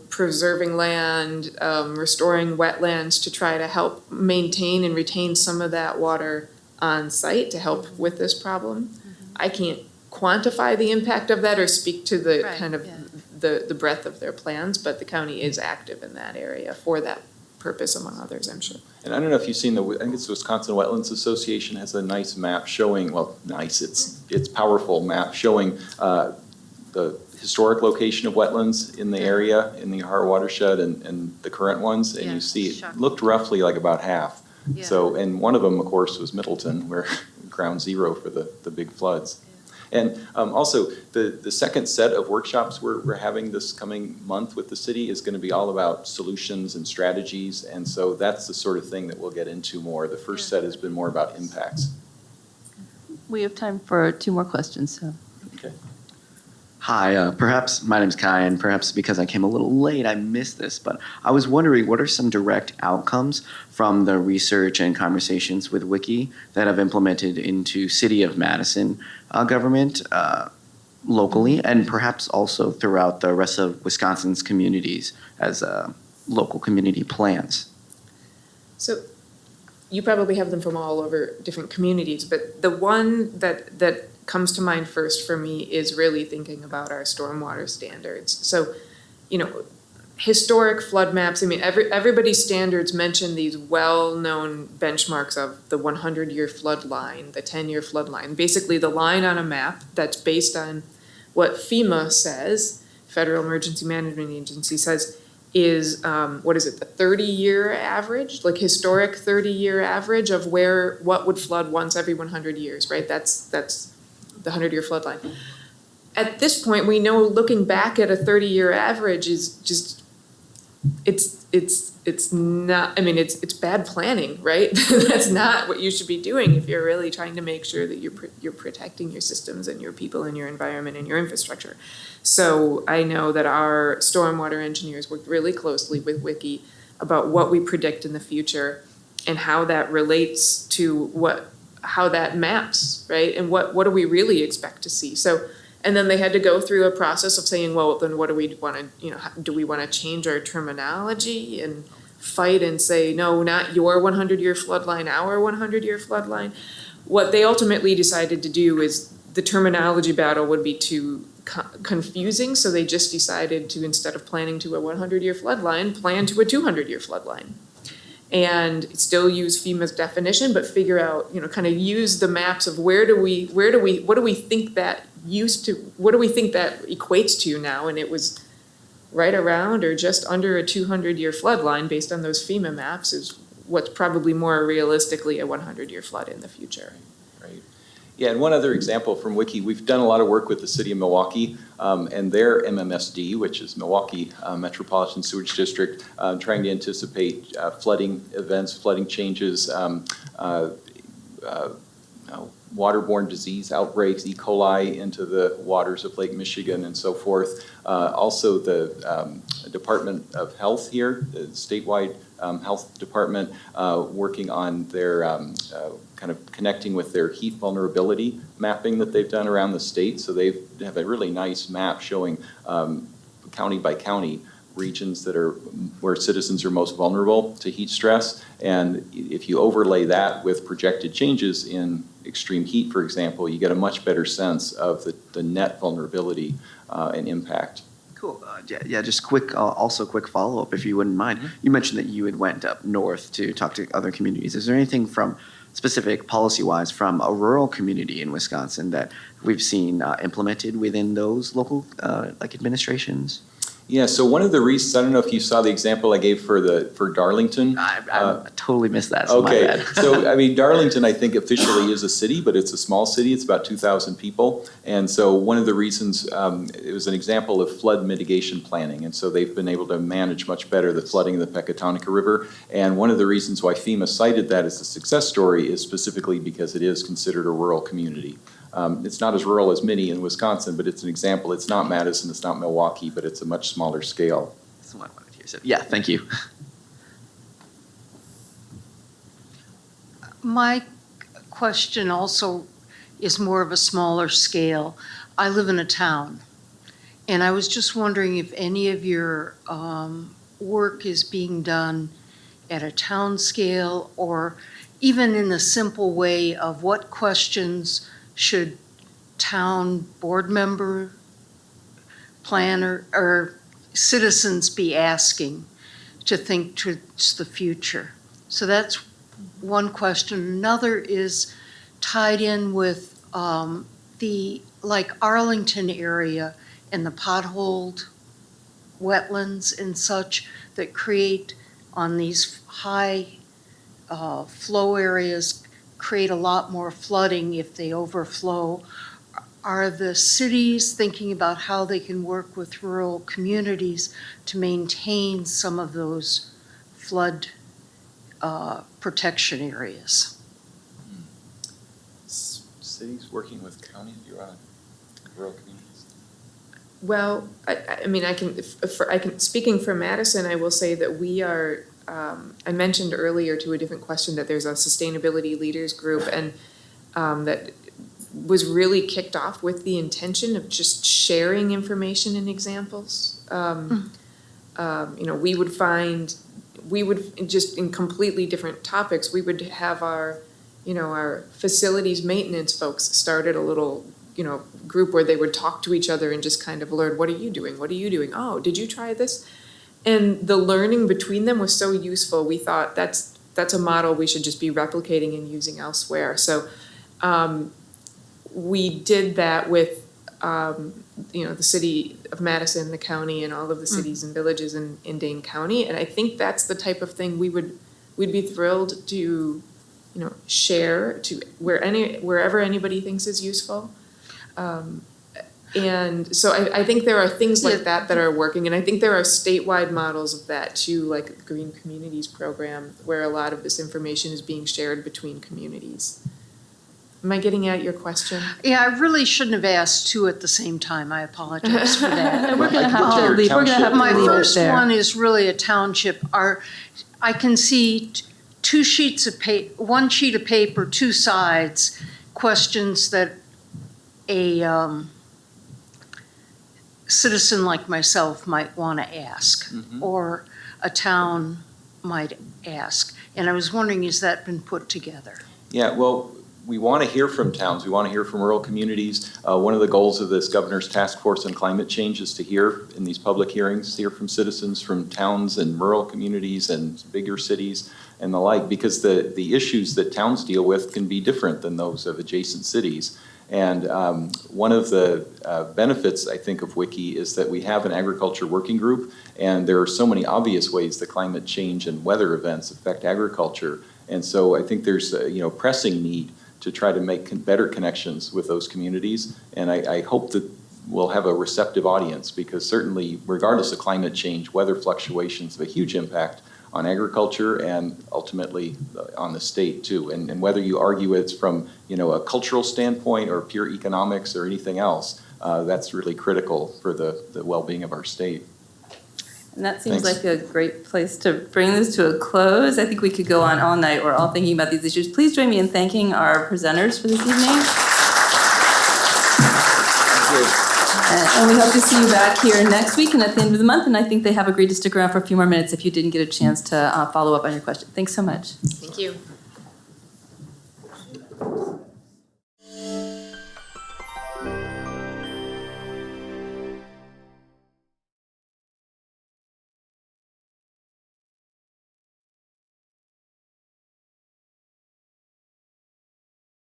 [SPEAKER 3] land, restoring wetlands to try to help maintain and retain some of that water on site to help with this problem. I can't quantify the impact of that or speak to the the breadth of their plans, but the county is active in that area for that purpose, among others, I'm sure.
[SPEAKER 2] And I don't know if you've seen I think it's Wisconsin Wetlands Association has a nice map showing, it's powerful map showing the historic location of wetlands in the area, in the Ohio watershed, and the current ones, and you see it looked roughly like about half.
[SPEAKER 8] Yeah.
[SPEAKER 2] So, and one of them, of course, was Middleton, where ground zero for the big floods. And also, the second set of workshops we're having this coming month with the city is going to be all about solutions and strategies, and so that's the sort of thing that we'll get into more. The first set has been more about impacts.
[SPEAKER 1] We have time for 2 more questions. So.
[SPEAKER 2] Okay.
[SPEAKER 9] Hi, perhaps my name's Kai, and perhaps because I came a little late, I missed this, but I was wondering what are some direct outcomes from the research and conversations with WICCI that have implemented into City of Madison government locally, and perhaps also throughout the rest of Wisconsin's communities as local community plans?
[SPEAKER 3] So you probably have them from all over different communities, but the one that comes to mind first for me is really thinking about our stormwater standards. So, historic flood maps, I mean, everybody's standards mention these well-known benchmarks of the 100-year flood line, the 10-year flood line, basically the line on a map that's based on what FEMA says, Federal Emergency Management Agency says, is, the 30-year average, like historic 30-year average of what would flood once every 100 years, right? That's the 100-year flood line. At this point, we know looking back at a 30-year average is just, it's not, I mean, it's bad planning, right? That's not what you should be doing if you're really trying to make sure that you're protecting your systems and your people and your environment and your infrastructure. So I know that our stormwater engineers work really closely with WICCI about what we predict in the future and how that relates to how that maps, right? And what do we really expect to see? So, and then they had to go through a process of saying, well, then what do we want to, do we want to change our terminology and fight and say, no, not your 100-year floodline, our 100-year floodline. What they ultimately decided to do is the terminology battle would be too confusing, so they just decided to, instead of planning to a 100-year floodline, plan to a 200-year floodline. And still use FEMA's definition, but figure out, kind of use the maps of what do we think that equates to now, and it was right around or just under a 200-year floodline based on those FEMA maps is what's probably more realistically a 100-year flood in the future.
[SPEAKER 2] Right. Yeah, and one other example from WICCI, we've done a lot of work with the city of Milwaukee and their MMSD, which is Milwaukee Metropolitan Sewage District, trying to anticipate flooding events, flooding changes, waterborne disease outbreaks, E. coli into the waters of Lake Michigan and so forth. Also the Department of Health here, the statewide health department, working on their kind of connecting with their heat vulnerability mapping that they've done around the state. So they have a really nice map showing county by county regions that are where citizens are most vulnerable to heat stress. And if you overlay that with projected changes in extreme heat, for example, you get a much better sense of the net vulnerability and impact.
[SPEAKER 9] Cool. Just quick follow-up, if you wouldn't mind. Mm-hmm. You mentioned that you had went up north to talk to other communities. Is there anything from specific policy-wise from a rural community in Wisconsin that we've seen implemented within those local administrations?
[SPEAKER 2] Yeah, so one of the reasons, I don't know if you saw the example I gave for Darlington.
[SPEAKER 9] I totally missed that, so
[SPEAKER 2] okay.
[SPEAKER 9] my bad.
[SPEAKER 2] So, I mean, Darlington, I think officially is a city, but it's a small city. It's about 2,000 people. And so one of the reasons, it was an example of flood mitigation planning. And so they've been able to manage much better the flooding of the Pecatonica River. And one of the reasons why FEMA cited that as a success story is specifically because it is considered a rural community. It's not as rural as many in Wisconsin, but it's an example. It's not Madison, it's not Milwaukee, but it's a much smaller scale.
[SPEAKER 9] That's what I wanted to hear. So, yeah, thank you.
[SPEAKER 10] My question also is more of a smaller scale. I live in a town, and I was just wondering if any of your work is being done at a town scale or even in a simple way of what questions should town board member, planner, or citizens be asking to think towards the future? So that's one question. Another is tied in with the Arlington area and the potholed wetlands and such that create on these high flow areas, create a lot more flooding if they overflow. Are the cities thinking about how they can work with rural communities to maintain some of those flood protection areas?
[SPEAKER 2] Cities working with counties, you're on rural communities?
[SPEAKER 3] Well, I mean, I can speaking for Madison, I will say that we are. I mentioned earlier to a different question that there's a sustainability leaders group, and that was really kicked off with the intention of just sharing information and examples. We would just in completely different topics, we would have our facilities maintenance folks started a little, group where they would talk to each other and just kind of learn, what are you doing? What are you doing? Oh, did you try this? And the learning between them was so useful. We thought that's a model we should just be replicating and using elsewhere. So we did that with the city of Madison, the county, and all of the cities and villages in Dane County. And I think that's the type of thing we'd be thrilled to share to wherever anybody thinks is useful. And so I think there are things like that are working, and I think there are statewide models of that too, like the Green Communities program, where a lot of this information is being shared between communities. Am I getting at your question?
[SPEAKER 10] Yeah, I really shouldn't have asked two at the same time. I apologize for that.
[SPEAKER 1] We're going to have to leave. We're going to have to
[SPEAKER 10] My
[SPEAKER 1] leave it
[SPEAKER 10] first
[SPEAKER 1] there.
[SPEAKER 10] one is really a township. I can see two sheets of paper, one sheet of paper, two sides, questions that a citizen like myself might want to ask, or a town might ask. And I was wondering, has that been put together?
[SPEAKER 2] Yeah, well, we want to hear from towns. We want to hear from rural communities. One of the goals of this Governor's Task Force on Climate Change is to hear in these public hearings, hear from citizens from towns and rural communities and bigger cities and the like, because the issues that towns deal with can be different than those of adjacent cities. And one of the benefits, I think, of WICCI is that we have an agriculture working group, and there are so many obvious ways that climate change and weather events affect agriculture. And so I think there's a pressing need to try to make better connections with those communities. And I hope that we'll have a receptive audience, because certainly, regardless of climate change, weather fluctuations have a huge impact on agriculture and ultimately on the state too. And whether you argue it's from a cultural standpoint or pure economics or anything else, that's really critical for the well-being of our state.
[SPEAKER 1] And that seems
[SPEAKER 2] Thanks.
[SPEAKER 1] like a great place to bring this to a close. I think we could go on all night. We're all thinking about these issues. Please join me in thanking our presenters for this evening. And we hope to see you back here next week and at the end of the month. And I think they have agreed to stick around for a few more minutes if you didn't get a chance to follow up on your question. Thanks so much.
[SPEAKER 3] Thank you.